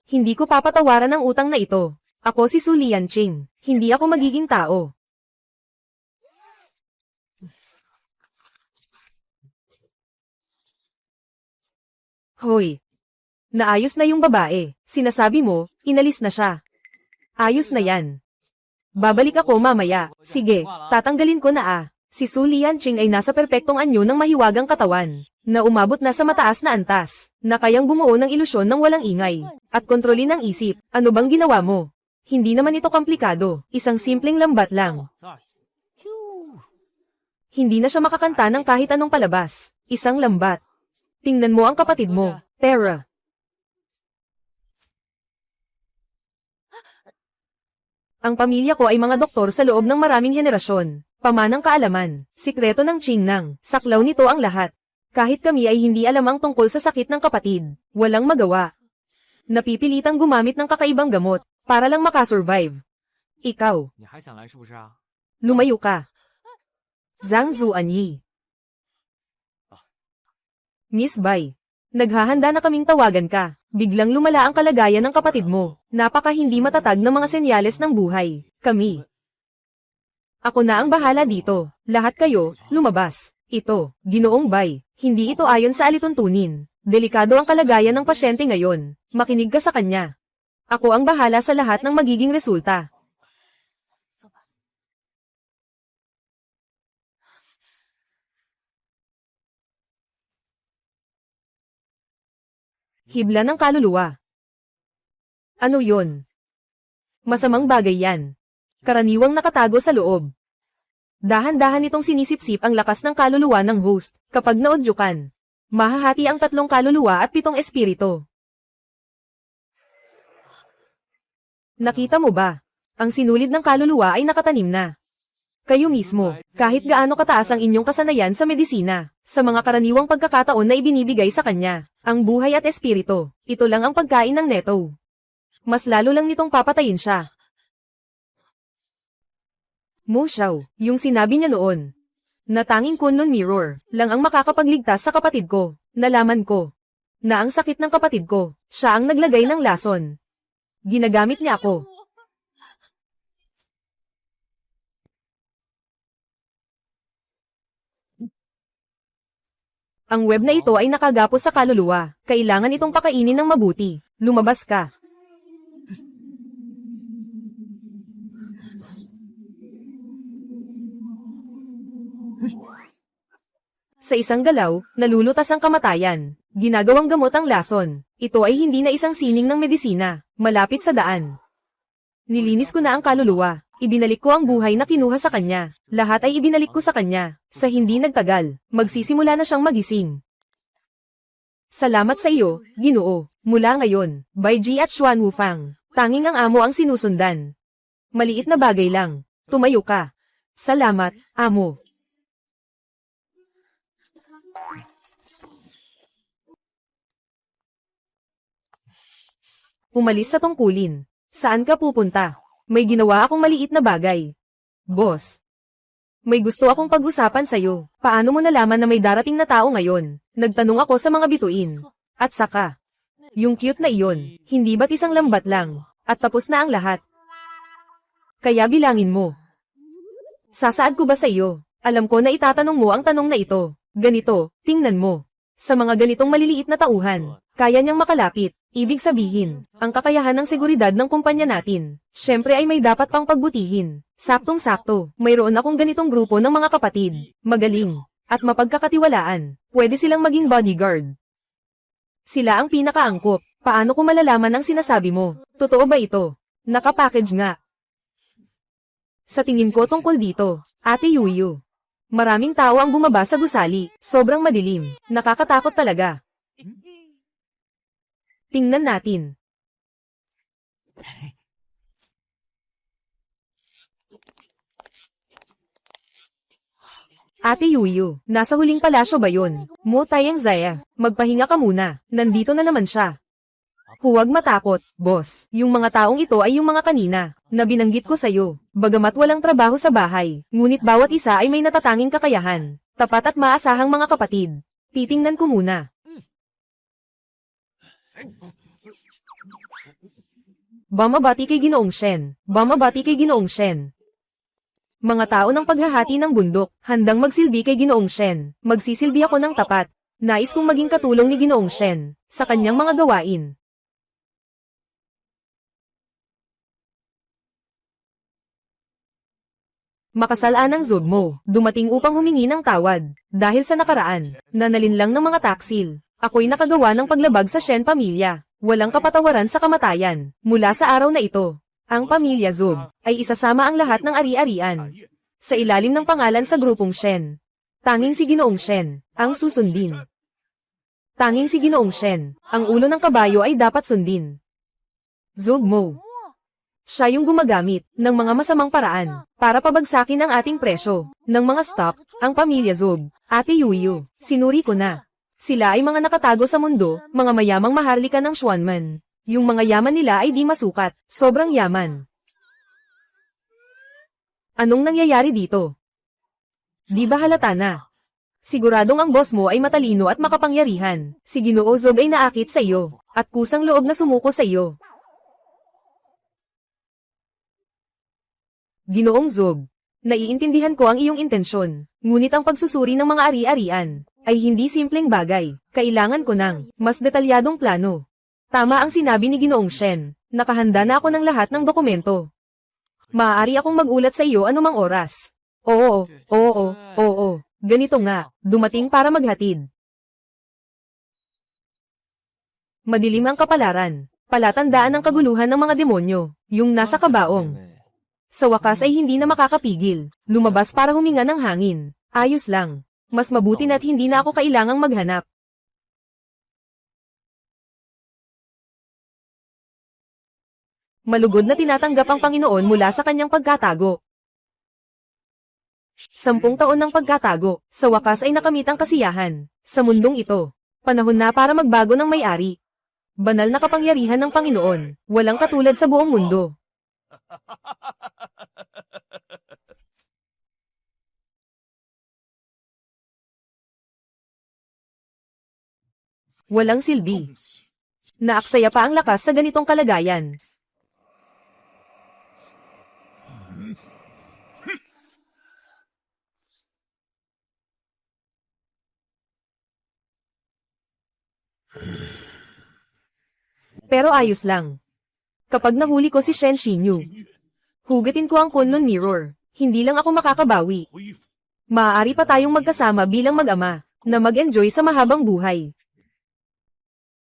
Speaker 1: Hindi ko papatawaran ang utang na ito. Ako si Su Lianqing. Hindi ako magiging tao. Hoy. Naayos na yung babae. Sinasabi mo, inalis na siya. Ayos na yan. Babalik ako mamaya. Sige, tatanggalin ko na . Si Su Lianqing ay nasa perpektong anyo ng mahiwagang katawan, na umabot na sa mataas na antas, na kayang bumuo ng ilusyon ng walang ingay, at kontrolin ang isip. Ano bang ginawa mo? Hindi naman ito komplikado, isang simpleng lambat lang. Hindi na siya makakanta ng kahit anong palabas, isang lambat. Tingnan mo ang kapatid mo, Terra. Ang pamilya ko ay mga doktor sa loob ng maraming henerasyon. Pamanang kaalaman, sikreto ng Qingnang, saklaw nito ang lahat. Kahit kami ay hindi alam ang tungkol sa sakit ng kapatid, walang magawa. Napipilitang gumamit ng kakaibang gamot, para lang makasurvive. Ikaw. Lumayo ka. Zhang Zuanyi. Miss Bai. Naghahanda na kaming tawagan ka. Biglang lumala ang kalagayan ng kapatid mo. Napaka hindi matatag na mga senyales ng buhay. Kami. Ako na ang bahala dito. Lahat kayo, lumabas. Ito, Ginoong Bai. Hindi ito ayon sa alituntunin. Delikado ang kalagayan ng pasyente ngayon. Makinig ka sa kanya. Ako ang bahala sa lahat ng magiging resulta. Hibla ng kaluluwa. Ano yon? Masamang bagay yan. Karaniwang nakatago sa loob. Dahan-dahan itong sinisipsip ang lakas ng kaluluwa ng host. Kapag naodyukan, mahahati ang 3 kaluluwa at 7 espiritu. Nakita mo ba? Ang sinulid ng kaluluwa ay nakatanim na. Kayo mismo, kahit gaano kataas ang inyong kasanayan sa medisina, sa mga karaniwang pagkakataon na ibinibigay sa kanya, ang buhay at espiritu, ito lang ang pagkain ng neto. Mas lalo lang nitong papatayin siya. Mo Xiao, yung sinabi niya noon, na tanging Kunlun Mirror lang ang makakapagligtas sa kapatid ko. Nalaman ko na ang sakit ng kapatid ko, siya ang naglagay ng lason. Ginagamit niya ako. Ang web na ito ay nakagapos sa kaluluwa. Kailangan itong pakainin ng mabuti. Lumabas ka. Sa isang galaw, nalulutas ang kamatayan. Ginagawang gamot ang lason. Ito ay hindi na isang sining ng medisina, malapit sa daan. Nilinis ko na ang kaluluwa. Ibinalik ko ang buhay na kinuha sa kanya. Lahat ay ibinalik ko sa kanya. Sa hindi nagtagal, magsisimula na siyang magising. Salamat sa iyo, Ginoo. Mula ngayon, Bai Ji at Xuan Wufang, tanging ang amo ang sinusundan. Maliit na bagay lang. Tumayo ka. Salamat, amo. Umalis sa tungkulin. Saan ka pupunta? May ginawa akong maliit na bagay. Boss. May gusto akong pag-usapan sa'yo. Paano mo nalaman na may darating na tao ngayon? Nagtanong ako sa mga bituin. At saka, yung cute na iyon, hindi ba't isang lambat lang? At tapos na ang lahat. Kaya bilangin mo. Sasaad ko ba sa iyo? Alam ko na itatanong mo ang tanong na ito. Ganito, tingnan mo. Sa mga ganitong maliliit na tauhan, kaya niyang makalapit. Ibig sabihin, ang kakayahan ng seguridad ng kumpanya natin, syempre ay may dapat pang pagbutihin. Saktong-sakto, mayroon akong ganitong grupo ng mga kapatid, magaling, at mapagkakatiwalaan. Pwede silang maging bodyguard. Sila ang pinakaangkop. Paano ko malalaman ang sinasabi mo? Totoo ba ito? Nakapackage nga. Sa tingin ko tungkol dito, Ate Yuyu. Maraming tao ang bumaba sa gusali, sobrang madilim, nakakatakot talaga. Tingnan natin. Ate Yuyu, nasa huling palasyo ba yun? Mo tayang Zaya, magpahinga ka muna, nandito na naman siya. Huwag matakot, boss. Yung mga taong ito ay yung mga kanina, na binanggit ko sa'yo. Bagamat walang trabaho sa bahay, ngunit bawat isa ay may natatanging kakayahan. Tapat at maasahang mga kapatid. Titingnan ko muna. Bamabati kay Ginoong Shen. Bamabati kay Ginoong Shen. Mga tao ng paghahati ng bundok, handang magsilbi kay Ginoong Shen. Magsisilbi ako ng tapat. Nais kong maging katulong ni Ginoong Shen sa kanyang mga gawain. Makasalaan ng Zogmo, dumating upang humingi ng tawad. Dahil sa nakaraan, nanalinlang ng mga taksil. Ako'y nakagawa ng paglabag sa Shen pamilya. Walang kapatawaran sa kamatayan. Mula sa araw na ito, ang pamilya Zog ay isasama ang lahat ng ari-arian. Sa ilalim ng pangalan sa grupong Shen. Tanging si Ginoong Shen ang susundin. Tanging si Ginoong Shen, ang ulo ng kabayo ay dapat sundin. Zogmo. Siya yung gumagamit ng mga masamang paraan para pabagsakin ang ating presyo ng mga stock, ang pamilya Zog. Ate Yuyu, sinuri ko na. Sila ay mga nakatago sa mundo, mga mayamang maharlika ng Xuanman. Yung mga yaman nila ay di masukat, sobrang yaman. Anong nangyayari dito? Di ba halata na? Siguradong ang boss mo ay matalino at makapangyarihan. Si Ginoo Zog ay naakit sa iyo, at kusang loob na sumuko sa iyo. Ginoong Zog, naiintindihan ko ang iyong intensyon, ngunit ang pagsusuri ng mga ari-arian ay hindi simpleng bagay. Kailangan ko ng mas detalyadong plano. Tama ang sinabi ni Ginoong Shen, nakahanda na ako ng lahat ng dokumento. Maaari akong magulat sa iyo anumang oras. Oo. Ganito nga, dumating para maghatid. Madilim ang kapalaran, palatandaan ng kaguluhan ng mga demonyo, yung nasa kabaong. Sa wakas ay hindi na makakapigil, lumabas para huminga ng hangin. Ayos lang. Mas mabuti na't hindi na ako kailangang maghanap. Malugod na tinatanggap ang Panginoon mula sa kanyang pagkatago. 10 taon ng pagkatago, sa wakas ay nakamit ang kasiyahan. Sa mundong ito, panahon na para magbago ng may-ari. Banal na kapangyarihan ng Panginoon, walang katulad sa buong mundo. Walang silbi. Naaksaya pa ang lakas sa ganitong kalagayan. Pero ayos lang. Kapag nahuli ko si Shen Xinyu, hugatin ko ang Kunlun Mirror. Hindi lang ako makakabawi. Maaari pa tayong magkasama bilang mag-ama, na mag-enjoy sa mahabang buhay.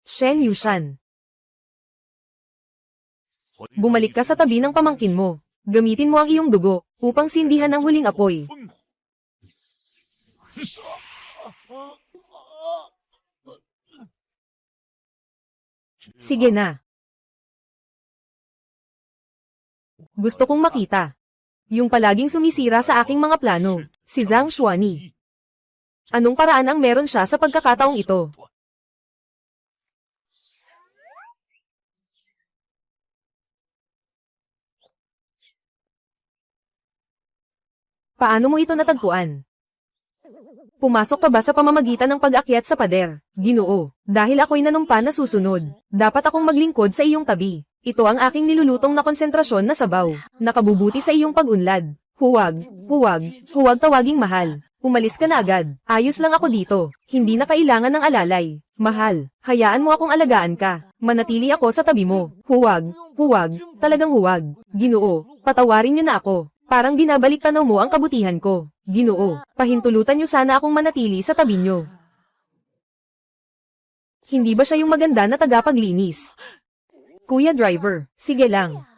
Speaker 1: Shen Yushan. Bumalik ka sa tabi ng pamangkin mo. Gamitin mo ang iyong dugo, upang sindihan ang huling apoy. Sige na. Gusto kong makita. Yung palaging sumisira sa aking mga plano, si Zhang Xuani. Anong paraan ang meron siya sa pagkakataong ito? Paano mo ito natagpuan? Pumasok ka ba sa pamamagitan ng pag-akyat sa pader? Ginoo, dahil ako'y nanumpa na susunod, dapat akong maglingkod sa iyong tabi. Ito ang aking nilulutong na konsentrasyon na sabaw. Nakabubuti sa iyong pag-unlad. Huwag, huwag, huwag tawaging mahal. Umalis ka na agad. Ayos lang ako dito. Hindi na kailangan ng alalay. Mahal, hayaan mo akong alagaan ka. Manatili ako sa tabi mo. Huwag, huwag, talagang huwag. Ginoo, patawarin niyo na ako. Parang binabalik tanaw mo ang kabutihan ko. Ginoo, pahintulutan niyo sana akong manatili sa tabi niyo. Hindi ba siya yung maganda na tagapaglinis? Kuya driver, sige lang.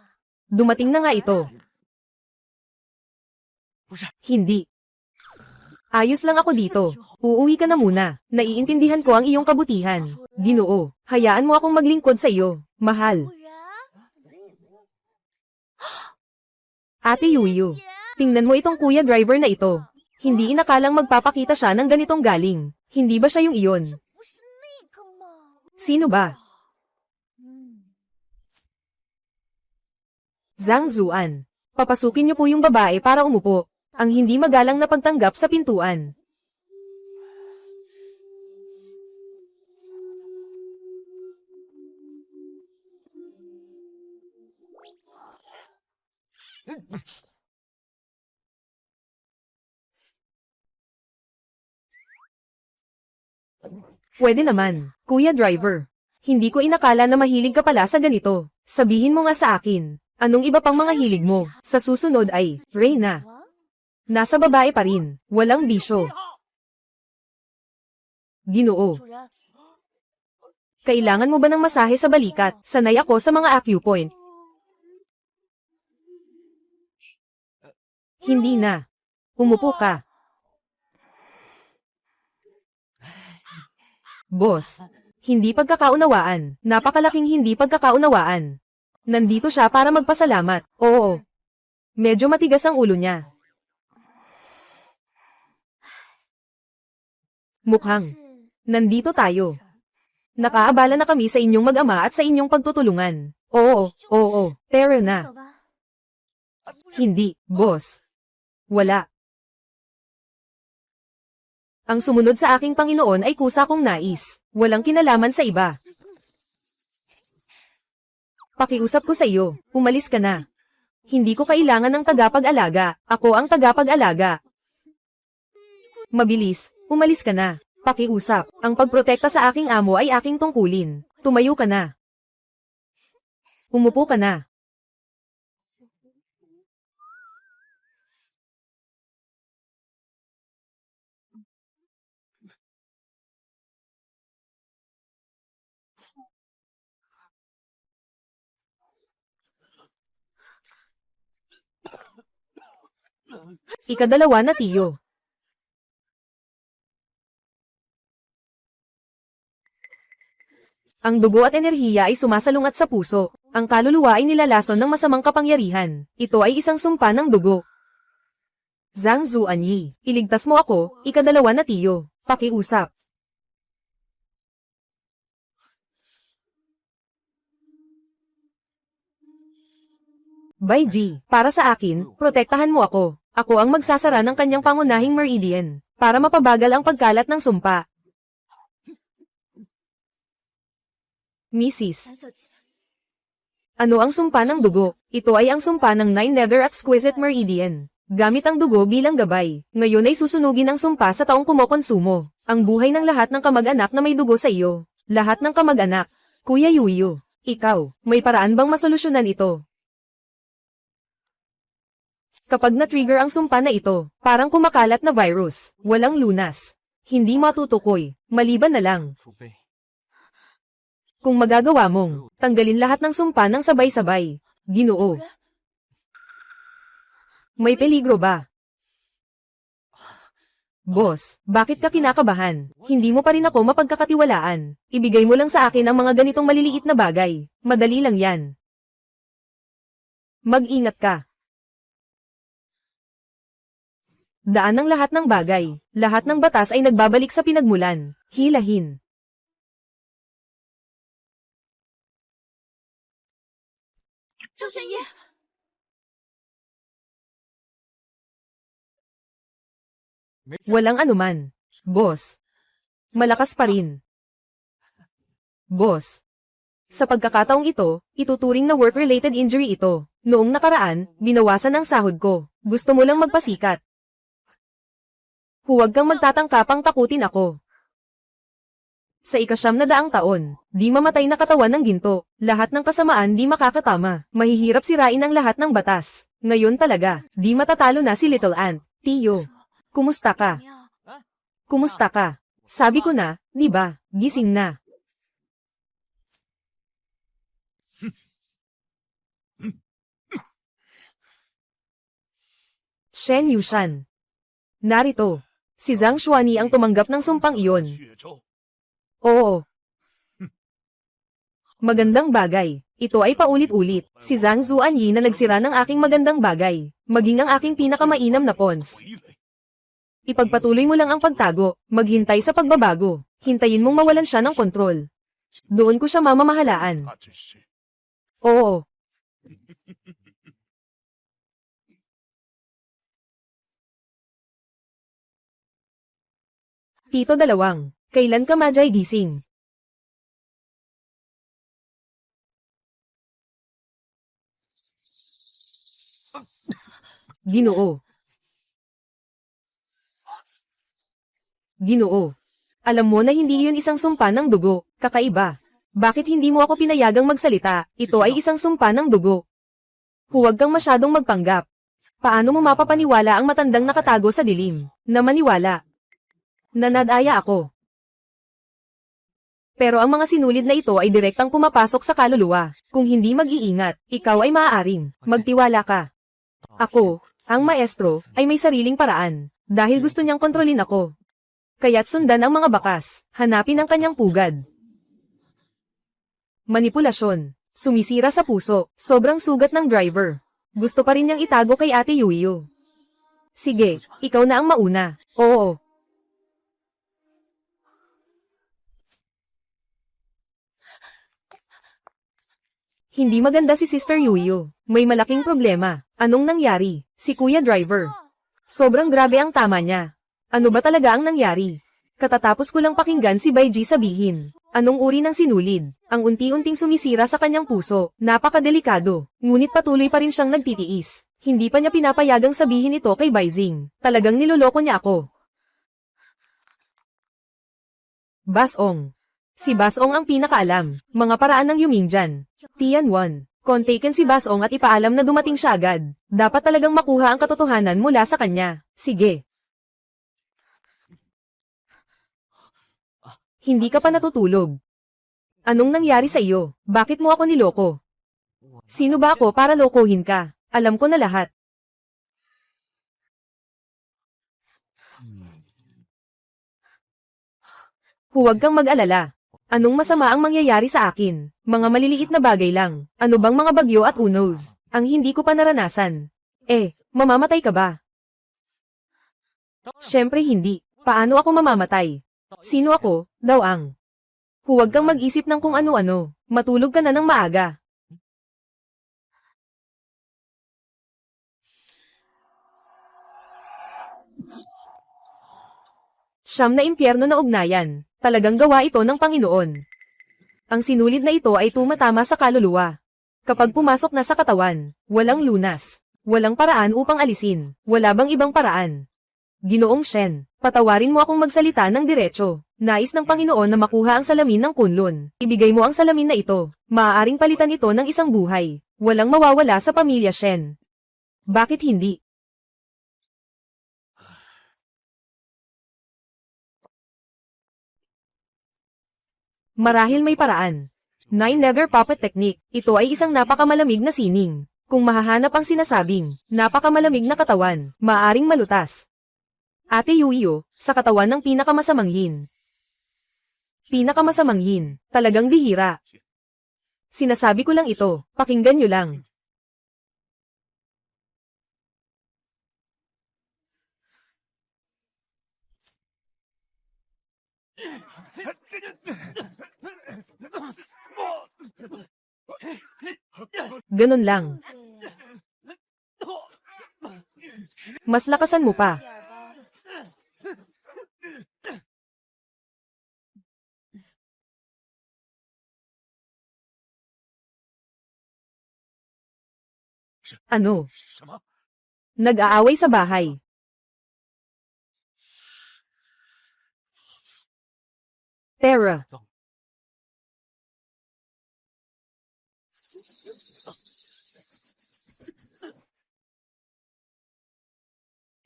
Speaker 1: Dumating na nga ito. Hindi. Ayos lang ako dito. Uuwi ka na muna. Naiintindihan ko ang iyong kabutihan. Ginoo, hayaan mo akong maglingkod sa iyo. Mahal. Ate Yuyu, tingnan mo itong kuya driver na ito. Hindi inakalang magpapakita siya ng ganitong galing. Hindi ba siya yung iyon? Sino ba? Zhang Zuan. Papasukin niyo po yung babae para umupo. Ang hindi magalang na pagtanggap sa pintuan. Pwede naman, Kuya Driver. Hindi ko inakala na mahilig ka pala sa ganito. Sabihin mo nga sa akin, anong iba pang mga hilig mo? Sa susunod ay, Reyna. Nasa babae pa rin, walang bisyo. Ginoo. Kailangan mo ba ng masahe sa balikat? Sanay ako sa mga acupoint. Hindi na. Umupo ka. Boss, hindi pagkakaunawaan. Napakalaking hindi pagkakaunawaan. Nandito siya para magpasalamat. Oo. Medyo matigas ang ulo niya. Mukhang. Nandito tayo. Nakaabala na kami sa inyong mag-ama at sa inyong pagtutulungan. Oo. Tara na. Hindi, boss. Wala. Ang sumunod sa aking Panginoon ay kusa kong nais. Walang kinalaman sa iba. Pakiusap ko sa iyo, umalis ka na. Hindi ko kailangan ng tagapag-alaga, ako ang tagapag-alaga. Mabilis, umalis ka na. Pakiusap, ang pagprotekta sa aking amo ay aking tungkulin. Tumayo ka na. Umupo ka na. Ikadalawa na tiyo. Ang dugo at enerhiya ay sumasalungat sa puso. Ang kaluluwa ay nilalason ng masamang kapangyarihan. Ito ay isang sumpa ng dugo. Zhang Zuanyi, iligtas mo ako, ikadalawa na tiyo. Pakiusap. By G, para sa akin, protektahan mo ako. Ako ang magsasara ng kanyang pangunahing meridian, para mapabagal ang pagkalat ng sumpa. Mrs. Ano ang sumpa ng dugo? Ito ay ang sumpa ng Nine Nether Exquisite Meridian. Gamit ang dugo bilang gabay, ngayon ay susunugin ang sumpa sa taong kumokonsumo. Ang buhay ng lahat ng kamag-anak na may dugo sa iyo. Lahat ng kamag-anak. Kuya Yuyu, ikaw, may paraan bang masolusyonan ito? Kapag na-trigger ang sumpa na ito, parang kumakalat na virus, walang lunas. Hindi matutukoy, maliban na lang. Kung magagawa mong, tanggalin lahat ng sumpa ng sabay-sabay. Ginoo. May peligro ba? Boss, bakit ka kinakabahan? Hindi mo pa rin ako mapagkakatiwalaan. Ibigay mo lang sa akin ang mga ganitong maliliit na bagay. Madali lang yan. Mag-ingat ka. Daan ng lahat ng bagay, lahat ng batas ay nagbabalik sa pinagmulan. Hilahin. Walang anuman. Boss. Malakas pa rin. Boss. Sa pagkakataong ito, ituturing na work-related injury ito. Noong nakaraan, binawasan ang sahod ko. Gusto mo lang magpasikat. Huwag kang magtatangkapang takutin ako. Sa ika-900 taon, di mamatay na katawan ng ginto. Lahat ng kasamaan di makakatama. Mahihirap sirain ang lahat ng batas. Ngayon talaga, di matatalo na si Little Ant. Tiyo. Kumusta ka? Kumusta ka? Sabi ko na, di ba, gising na. Shen Yushan. Narito. Si Zhang Xuani ang tumanggap ng sumpang iyon. Oo. Magandang bagay. Ito ay paulit-ulit. Si Zhang Zuanyi na nagsira ng aking magandang bagay. Maging ang aking pinakamainam na pawns. Ipagpatuloy mo lang ang pagtago. Maghintay sa pagbabago. Hintayin mong mawalan siya ng kontrol. Doon ko siya mamamahalaan. Oo. Tito Dalawang, kailan ka majay gising? Ginoo. Ginoo. Alam mo na hindi yun isang sumpa ng dugo, kakaiba. Bakit hindi mo ako pinayagang magsalita? Ito ay isang sumpa ng dugo. Huwag kang masyadong magpanggap. Paano mo mapapaniwala ang matandang nakatago sa dilim? Na maniwala. Nanadaya ako. Pero ang mga sinulid na ito ay direktang pumapasok sa kaluluwa. Kung hindi mag-iingat, ikaw ay maaaring magtiwala ka. Ako, ang maestro, ay may sariling paraan. Dahil gusto niyang kontrolin ako. Kaya't sundan ang mga bakas, hanapin ang kanyang pugad. Manipulasyon, sumisira sa puso, sobrang sugat ng driver. Gusto pa rin niyang itago kay Ate Yuyo. Sige, ikaw na ang mauna. Oo. Hindi maganda si Sister Yuyo. May malaking problema. Anong nangyari? Si Kuya Driver. Sobrang grabe ang tama niya. Ano ba talaga ang nangyari? Katatapos ko lang pakinggan si Baiji sabihin. Anong uri ng sinulid? Ang unti-unting sumisira sa kanyang puso. Napakadelikado. Ngunit patuloy pa rin siyang nagtitiis. Hindi pa niya pinapayagang sabihin ito kay Baizing. Talagang niloloko niya ako. Basong. Si Basong ang pinakaalam. Mga paraan ng Yumingjan. Tianwan. Kontaken si Basong at ipaalam na dumating siya agad. Dapat talagang makuha ang katotohanan mula sa kanya. Sige. Hindi ka pa natutulog. Anong nangyari sa iyo? Bakit mo ako niloko? Sino ba ako para lokohin ka? Alam ko na lahat. Huwag kang mag-alala. Anong masama ang mangyayari sa akin? Mga maliliit na bagay lang. Ano bang mga bagyo at unos? Ang hindi ko pa naranasan. Mamamatay ka ba? Siyempre hindi. Paano ako mamamatay? Sino ako, daw ang? Huwag kang mag-isip ng kung ano-ano. Matulog ka na ng maaga. Siyam na impyerno na ugnayan. Talagang gawa ito ng Panginoon. Ang sinulid na ito ay tumatama sa kaluluwa. Kapag pumasok na sa katawan, walang lunas. Walang paraan upang alisin. Wala bang ibang paraan? Ginoong Shen, patawarin mo akong magsalita ng diretso. Nais ng Panginoon na makuha ang salamin ng Kunlun. Ibigay mo ang salamin na ito. Maaaring palitan ito ng isang buhay. Walang mawawala sa pamilya Shen. Bakit hindi? Marahil may paraan. Nine Nether Puppet Technique. Ito ay isang napakamalamig na sining. Kung mahahanap ang sinasabing, napakamalamig na katawan, maaaring malutas. Ate Yuyo, sa katawan ng pinakamasamang yin. Pinakamasamang yin, talagang bihira. Sinasabi ko lang ito, pakinggan nyo lang. Ganun lang. Mas lakasan mo pa. Ano?
Speaker 2: 什么？
Speaker 1: Nag-aaway sa bahay. Terra.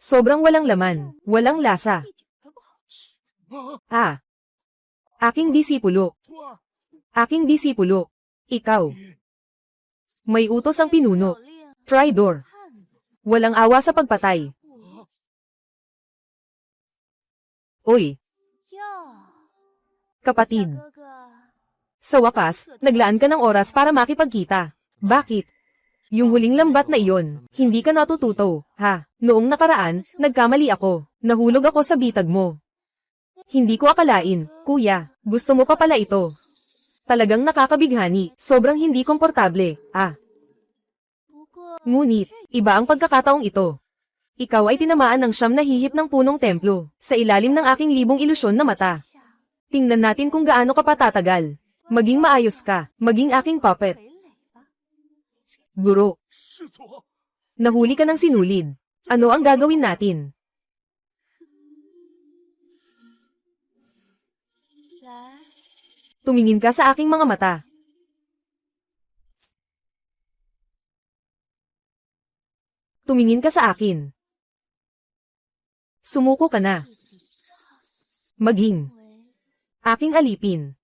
Speaker 1: Sobrang walang laman, walang lasa. Ah. Aking disipulo. Aking disipulo. Ikaw. May utos ang pinuno. Traidor. Walang awa sa pagpatay. Oy, kapatid. Sa wakas, naglaan ka ng oras para makipagkita. Bakit? Yung huling lambat na iyon, hindi ka natututo, ha? Noong nakaraan, nagkamali ako. Nahulog ako sa bitag mo. Hindi ko akalain, kuya, gusto mo pa pala ito. Talagang nakakabighani, sobrang hindi komportable, ah. Ngunit, iba ang pagkakataong ito. Ikaw ay tinamaan ng siyam na hihip ng punong templo, sa ilalim ng aking libong ilusyon na mata. Tingnan natin kung gaano ka patatagal. Maging maayos ka, maging aking puppet. Guro,
Speaker 2: 师祖，
Speaker 1: nahuli ka ng sinulid. Ano ang gagawin natin? Tumingin ka sa aking mga mata. Tumingin ka sa akin. Sumuko ka na. Maging aking alipin.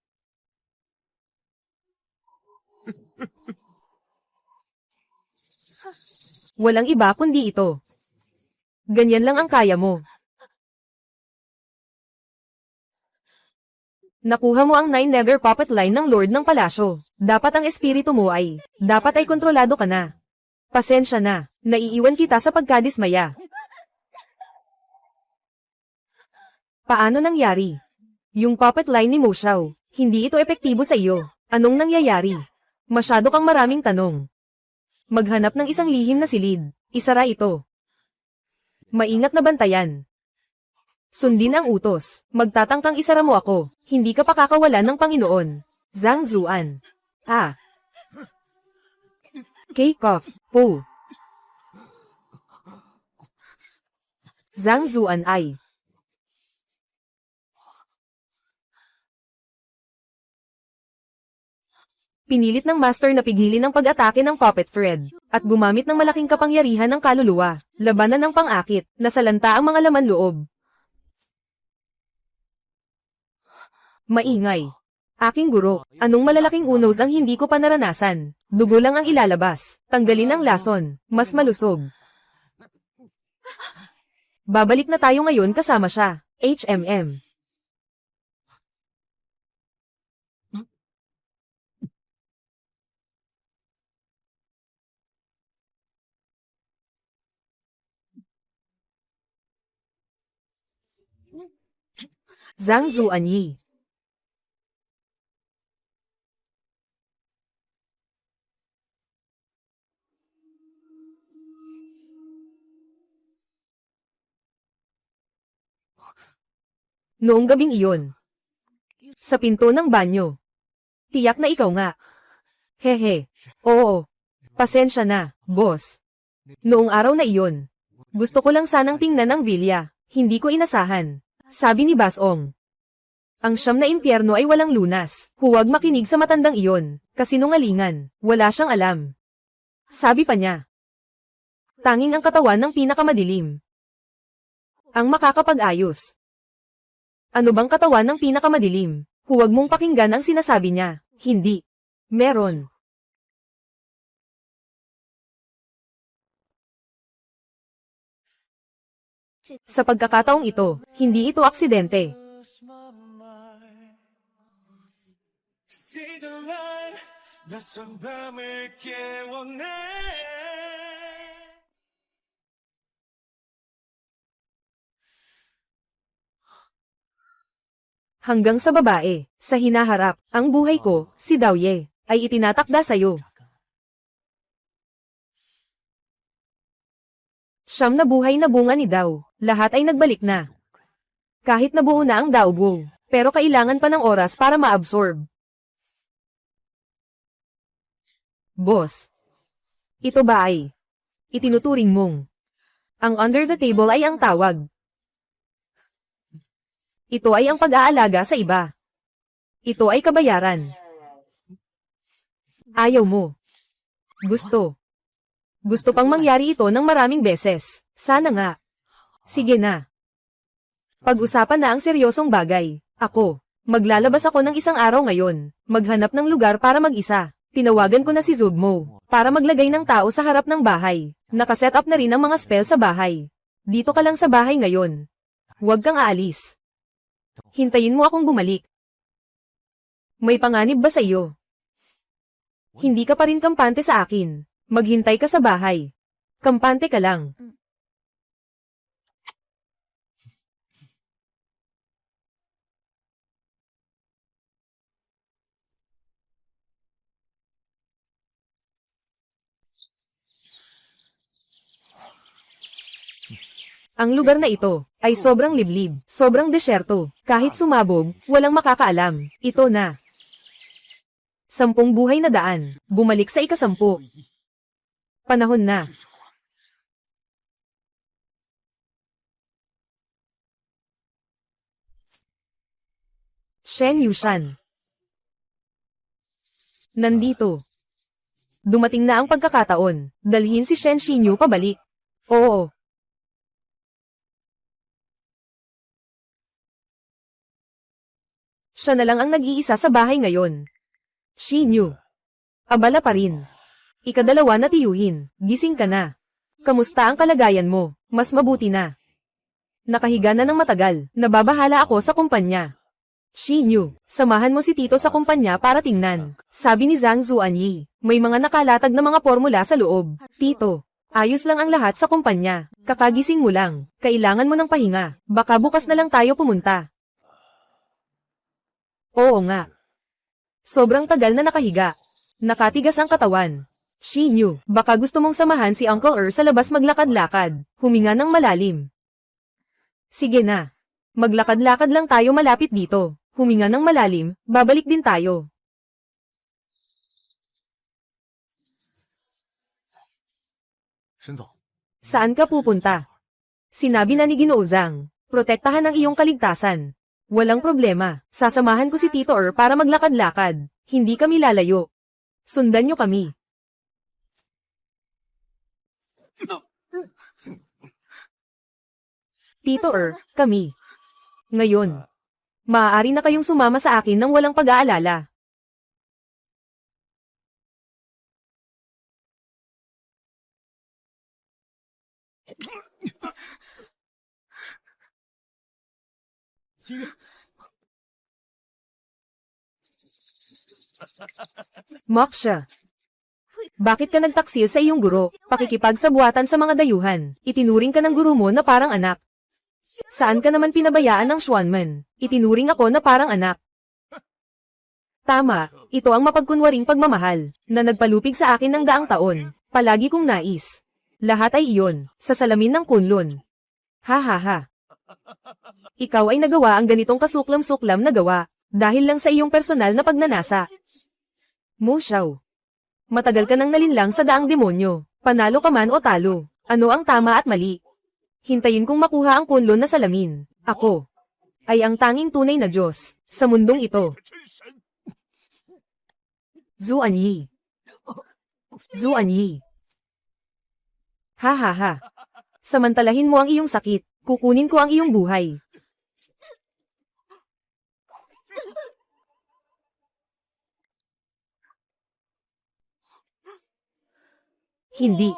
Speaker 1: Walang iba kundi ito. Ganyan lang ang kaya mo. Nakuha mo ang 9-letter puppet line ng Lord ng Palasyo. Dapat ang espiritu mo dapat ay kontrolado ka na. Pasensya na, naiiwan kita sa pagkadismaya. Paano nangyari? Yung puppet line ni Mo Xiao, hindi ito epektibo sa iyo. Anong nangyayari? Masyado kang maraming tanong. Maghanap ng isang lihim na silid. Isara ito. Maingat na bantayan. Sundin ang utos. Magtatangkang isara mo ako. Hindi ka pakakawalan ng Panginoon. Zhang Zuan. Ah. K-Cough. Po. Zhang Zuan ay. Pinilit ng master na pigilin ang pag-atake ng Puppet Fred, at gumamit ng malaking kapangyarihan ng kaluluwa, labanan ng pang-akit, nasalanta ang mga laman loob. Maingay. Aking guro, anong malalaking unos ang hindi ko pa naranasan? Dugo lang ang ilalabas, tanggalin ang lason, mas malusog. Babalik na tayo ngayon kasama siya, HMM. Zhang Zuanyi. Noong gabing iyon, sa pinto ng banyo. Tiyak na ikaw nga. Hehe. Oo. Pasensya na, boss. Noong araw na iyon, gusto ko lang sanang tingnan ang Villa. Hindi ko inasahan. Sabi ni Basong. Ang siyam na impyerno ay walang lunas. Huwag makinig sa matandang iyon. Kasinungalingan. Wala siyang alam. Sabi pa niya. Tanging ang katawan ng pinakamadilim ang makakapag-ayos. Ano bang katawan ng pinakamadilim? Huwag mong pakinggan ang sinasabi niya. Hindi. Meron. Sa pagkakataong ito, hindi ito aksidente.
Speaker 2: See the light, 낯선 밤을 깨워내.
Speaker 1: Hanggang sa babae, sa hinaharap, ang buhay ko, si Daoye, ay itinatakda sa'yo. Siyam na buhay na bunga ni Dao, lahat ay nagbalik na. Kahit nabuo na ang Daoguo, pero kailangan pa ng oras para ma-absorb. Boss, ito ba ay itinuturing mong ang under the table ay ang tawag? Ito ay ang pag-aalaga sa iba. Ito ay kabayaran. Ayaw mo. Gusto. Gusto pang mangyari ito ng maraming beses. Sana nga. Sige na. Pag-usapan na ang seryosong bagay. Ako. Maglalabas ako ng isang araw ngayon. Maghanap ng lugar para mag-isa. Tinawagan ko na si Zugmo para maglagay ng tao sa harap ng bahay. Nakaset up na rin ang mga spell sa bahay. Dito ka lang sa bahay ngayon. Huwag kang aalis. Hintayin mo akong bumalik. May panganib ba sa iyo? Hindi ka pa rin kampante sa akin. Maghintay ka sa bahay. Kampante ka lang. Ang lugar na ito ay sobrang liblib, sobrang desyerto. Kahit sumabog, walang makakaalam. Ito na. 10 buhay na daan. Bumalik sa ika-10. Panahon na. Shen Yushan. Nandito. Dumating na ang pagkakataon. Dalhin si Shen Xinyu pabalik. Oo. Siya na lang ang nag-iisa sa bahay ngayon. Xinyu. Abala pa rin. Ikadalawa na tiyuhin, gising ka na. Kamusta ang kalagayan mo? Mas mabuti na. Nakahiga na ng matagal, nababahala ako sa kumpanya. Xinyu, samahan mo si Tito sa kumpanya para tingnan. Sabi ni Zhang Zuanyi, may mga nakalatag na mga formula sa loob. Tito, ayos lang ang lahat sa kumpanya. Kakagising mo lang, kailangan mo ng pahinga. Baka bukas na lang tayo pumunta. Oo nga. Sobrang tagal na nakahiga. Nakatigas ang katawan. Xinyu, baka gusto mong samahan si Uncle sa labas maglakad-lakad. Huminga ng malalim. Sige na. Maglakad-lakad lang tayo malapit dito. Huminga ng malalim, babalik din tayo. Saan ka pupunta? Sinabi na ni Ginoo Zhang, protektahan ang iyong kaligtasan. Walang problema, sasamahan ko si Tito para maglakad-lakad. Hindi kami lalayo. Sundan niyo kami. Tito kami. Ngayon. Maaari na kayong sumama sa akin nang walang pag-aalala. Moksha. Bakit ka nagtaksil sa iyong guro? Pakikipagsabuatan sa mga dayuhan. Itinuring ka ng guro mo na parang anak. Saan ka naman pinabayaan ng Xuanman? Itinuring ako na parang anak. Tama, ito ang mapagkunwaring pagmamahal, na nagpalupig sa akin ng daang taon. Palagi kong nais. Lahat ay iyon, sa salamin ng Kunlun. Ha ha ha. Ikaw ay nagawa ang ganitong kasuklam-suklam na gawa, dahil lang sa iyong personal na pagnanasa. Mo Xiao. Matagal ka nang nalinlang sa daang demonyo, panalo ka man o talo, ano ang tama at mali? Hintayin kong makuha ang Kunlun na salamin. Ako ay ang tanging tunay na Diyos sa mundong ito. Zuanyi. Zuanyi. Ha ha ha. Samantalahin mo ang iyong sakit, kukunin ko ang iyong buhay. Hindi.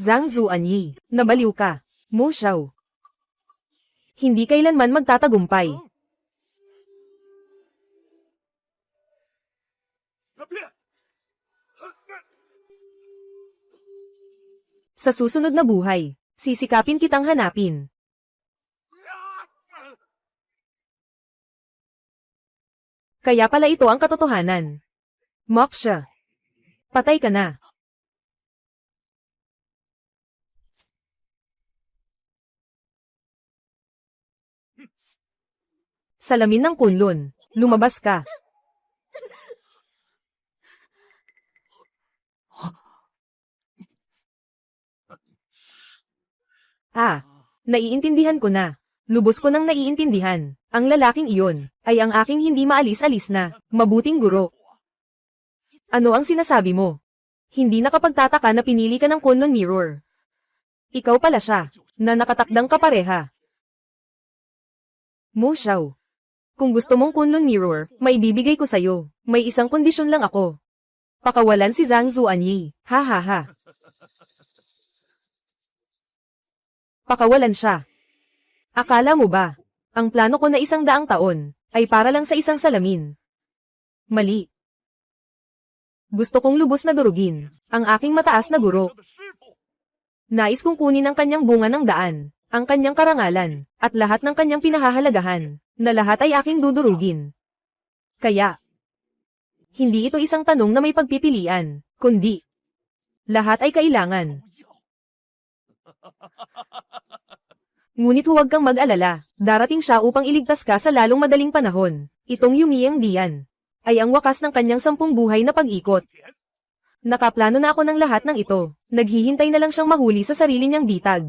Speaker 1: Zhang Zuanyi, nabaliw ka. Mo Xiao. Hindi kailanman magtatagumpay. Sa susunod na buhay, sisikapin kitang hanapin. Kaya pala ito ang katotohanan. Moksha. Patay ka na. Salamin ng Kunlun. Lumabas ka. Naiintindihan ko na. Lubos ko nang naiintindihan. Ang lalaking iyon, ay ang aking hindi maalis-alis na, mabuting guro. Ano ang sinasabi mo? Hindi nakapagtataka na pinili ka ng Kunlun Mirror. Ikaw pala siya, na nakatakdang kapareha. Mo Xiao. Kung gusto mong Kunlun Mirror, may bibigay ko sa'yo. May isang kondisyon lang ako. Pakawalan si Zhang Zuanyi. Ha ha ha. Pakawalan siya. Akala mo ba, ang plano ko na 100 taon, ay para lang sa isang salamin? Mali. Gusto kong lubos na durugin, ang aking mataas na guro. Nais kong kunin ang kanyang bunga ng daan, ang kanyang karangalan, at lahat ng kanyang pinahahalagahan, na lahat ay aking dudurugin. Kaya, hindi ito isang tanong na may pagpipilian, kundi, lahat ay kailangan. Ngunit huwag kang mag-alala, darating siya upang iligtas ka sa lalong madaling panahon. Itong Yumiang Dian ay ang wakas ng kanyang 10 buhay na pag-ikot. Nakaplano na ako ng lahat ng ito, naghihintay na lang siyang mahuli sa sarili niyang bitag.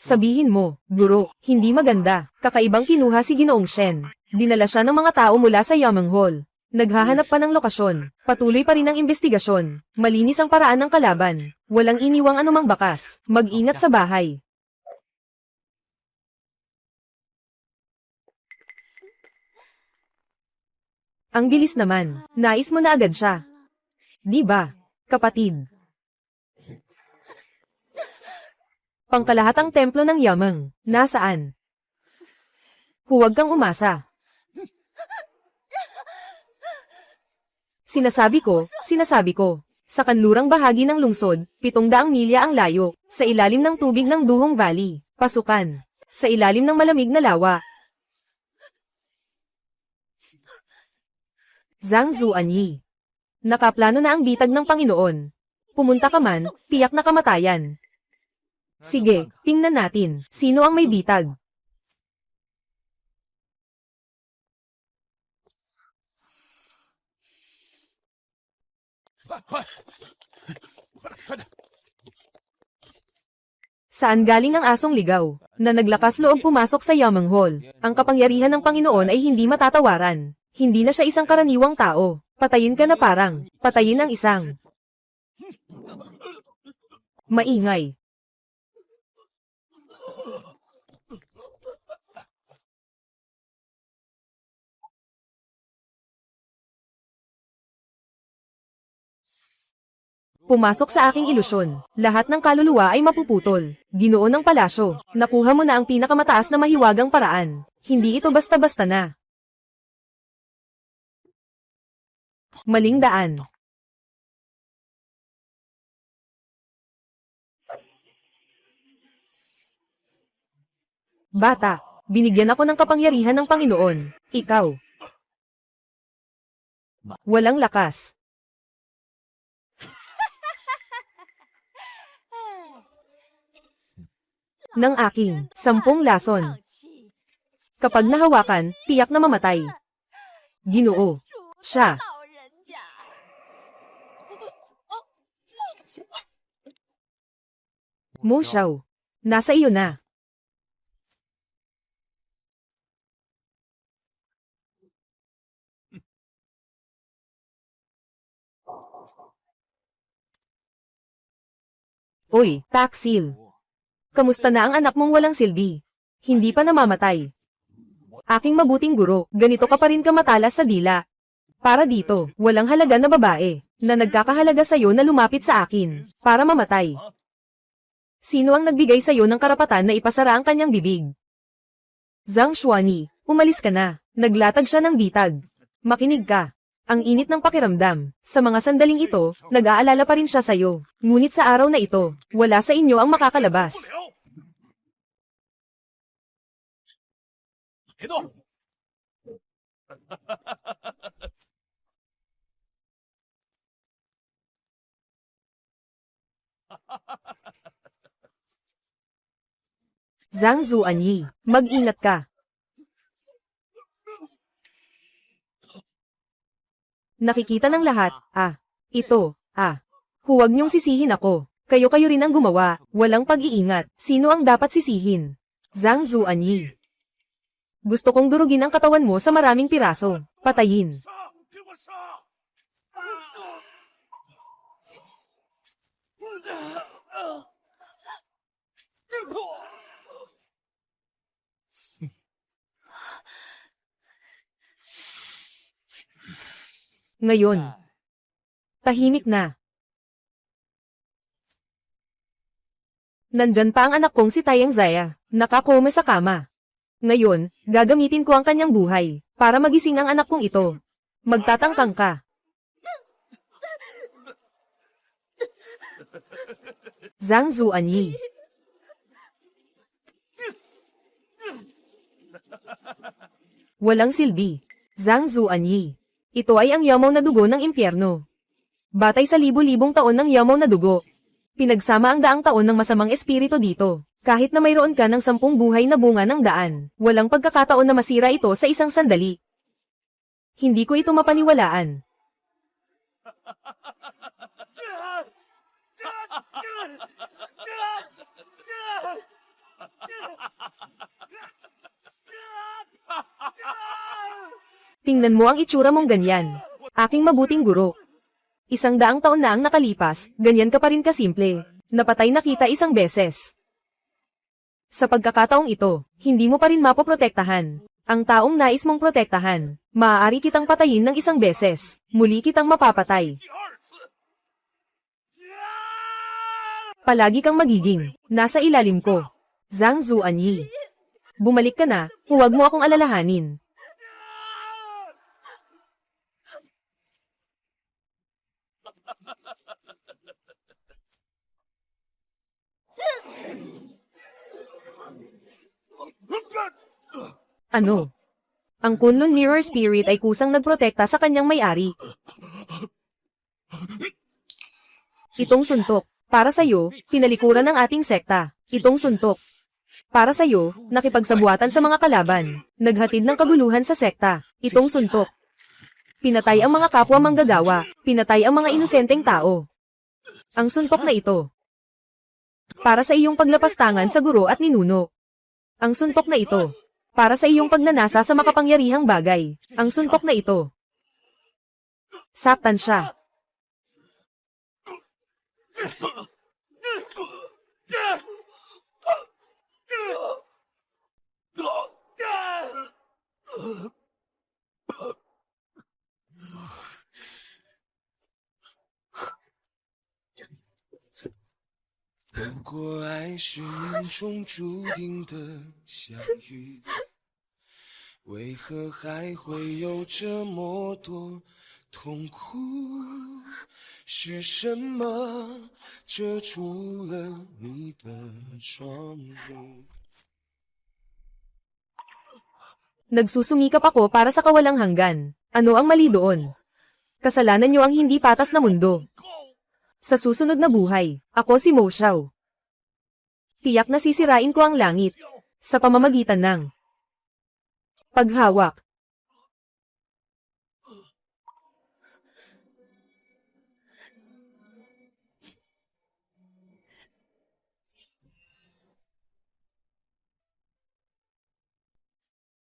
Speaker 1: Sabihin mo, guro, hindi maganda, kakaibang kinuha si Ginoong Shen. Dinala siya ng mga tao mula sa Yameng Hall. Naghahanap pa ng lokasyon, patuloy pa rin ang investigasyon, malinis ang paraan ng kalaban, walang iniwang anumang bakas, mag-ingat sa bahay. Ang bilis naman, nais mo na agad siya. Di ba, kapatid? Pangkalahatang templo ng Yameng, nasaan? Huwag kang umasa. Sinasabi ko, sa kanlurang bahagi ng lungsod, 700 milya ang layo, sa ilalim ng tubig ng Duhong Valley, pasukan, sa ilalim ng malamig na lawa. Zhang Zuanyi. Nakaplano na ang bitag ng Panginoon. Pumunta ka man, tiyak na kamatayan. Sige, tingnan natin, sino ang may bitag. Saan galing ang asong ligaw, na naglakas loob pumasok sa Yameng Hall? Ang kapangyarihan ng Panginoon ay hindi matatawaran. Hindi na siya isang karaniwang tao. Patayin ka na parang, patayin ang isang. Maingay. Pumasok sa aking ilusyon. Lahat ng kaluluwa ay mapuputol. Ginoo ng palasyo, nakuha mo na ang pinakamataas na mahiwagang paraan. Hindi ito basta-basta na. Maling daan. Bata, binigyan ako ng kapangyarihan ng Panginoon. Ikaw. Walang lakas. Ng aking 10 lason. Kapag nahawakan, tiyak na mamatay. Ginoo. Siya. Mo Xiao. Nasa iyo na. Oy, Taksil. Kamusta na ang anak mong walang silbi? Hindi pa namamatay. Aking mabuting guro, ganito ka pa rin kamatalas sa dila. Para dito, walang halaga na babae, na nagkakahalaga sa'yo na lumapit sa akin, para mamatay. Sino ang nagbigay sa'yo ng karapatan na ipasara ang kanyang bibig? Zhang Xuani, umalis ka na. Naglatag siya ng bitag. Makinig ka. Ang init ng pakiramdam. Sa mga sandaling ito, nag-aalala pa rin siya sa'yo. Ngunit sa araw na ito, wala sa inyo ang makakalabas.
Speaker 2: 别动！
Speaker 1: Zhang Zuanyi, mag-ingat ka. Nakikita ng lahat, ito, Huwag niyong sisihin ako. Kayo-kayo rin ang gumawa, walang pag-iingat. Sino ang dapat sisihin? Zhang Zuanyi. Gusto kong durugin ang katawan mo sa maraming piraso. Patayin.
Speaker 2: 上，给我上！
Speaker 1: Ngayon, tahimik na. Nandyan pa ang anak kong si Taeyang Zaya, nakakome sa kama. Ngayon, gagamitin ko ang kanyang buhay, para magising ang anak kong ito. Magtatangkang ka. Zhang Zuanyi. Walang silbi. Zhang Zuanyi. Ito ay ang yamaw na dugo ng impyerno. Batay sa libu-libong taon ng yamaw na dugo. Pinagsama ang daang taon ng masamang espiritu dito. Kahit na mayroon ka ng 10 buhay na bunga ng daan, walang pagkakataon na masira ito sa isang sandali. Hindi ko ito mapaniwalaan. Tingnan mo ang itsura mong ganyan. Aking mabuting guro. 100 taon na ang nakalipas, ganyan ka pa rin kasimple. Napatay na kita 1 beses. Sa pagkakataong ito, hindi mo pa rin mapoprotektahan. Ang taong nais mong protektahan, maaari kitang patayin ng 1 beses. Muli kitang mapapatay.
Speaker 2: 第二次。
Speaker 1: Palagi kang magiging, nasa ilalim ko. Zhang Zuanyi. Bumalik ka na, huwag mo akong alalahanin. Ano? Ang Kunlun Mirror Spirit ay kusang nagprotekta sa kanyang may-ari. Itong suntok. Para sa'yo, tinalikuran ng ating sekta. Itong suntok. Para sa'yo, nakipagsabuatan sa mga kalaban. Naghatid ng kaguluhan sa sekta. Itong suntok. Pinatay ang mga kapwa manggagawa. Pinatay ang mga inosenteng tao. Ang suntok na ito. Para sa iyong paglapastangan sa guro at ninuno. Ang suntok na ito. Para sa iyong pagnanasa sa makapangyarihang bagay. Ang suntok na ito. Saktan siya.
Speaker 2: 如果爱是命中注定的相遇，为何还会有这么多痛苦？是什么遮住了你的双目？
Speaker 1: Nagsusumikap ako para sa kawalang hanggan. Ano ang mali doon? Kasalanan niyo ang hindi patas na mundo. Sa susunod na buhay, ako si Mo Xiao. Tiyak na sisirain ko ang langit sa pamamagitan ng paghawak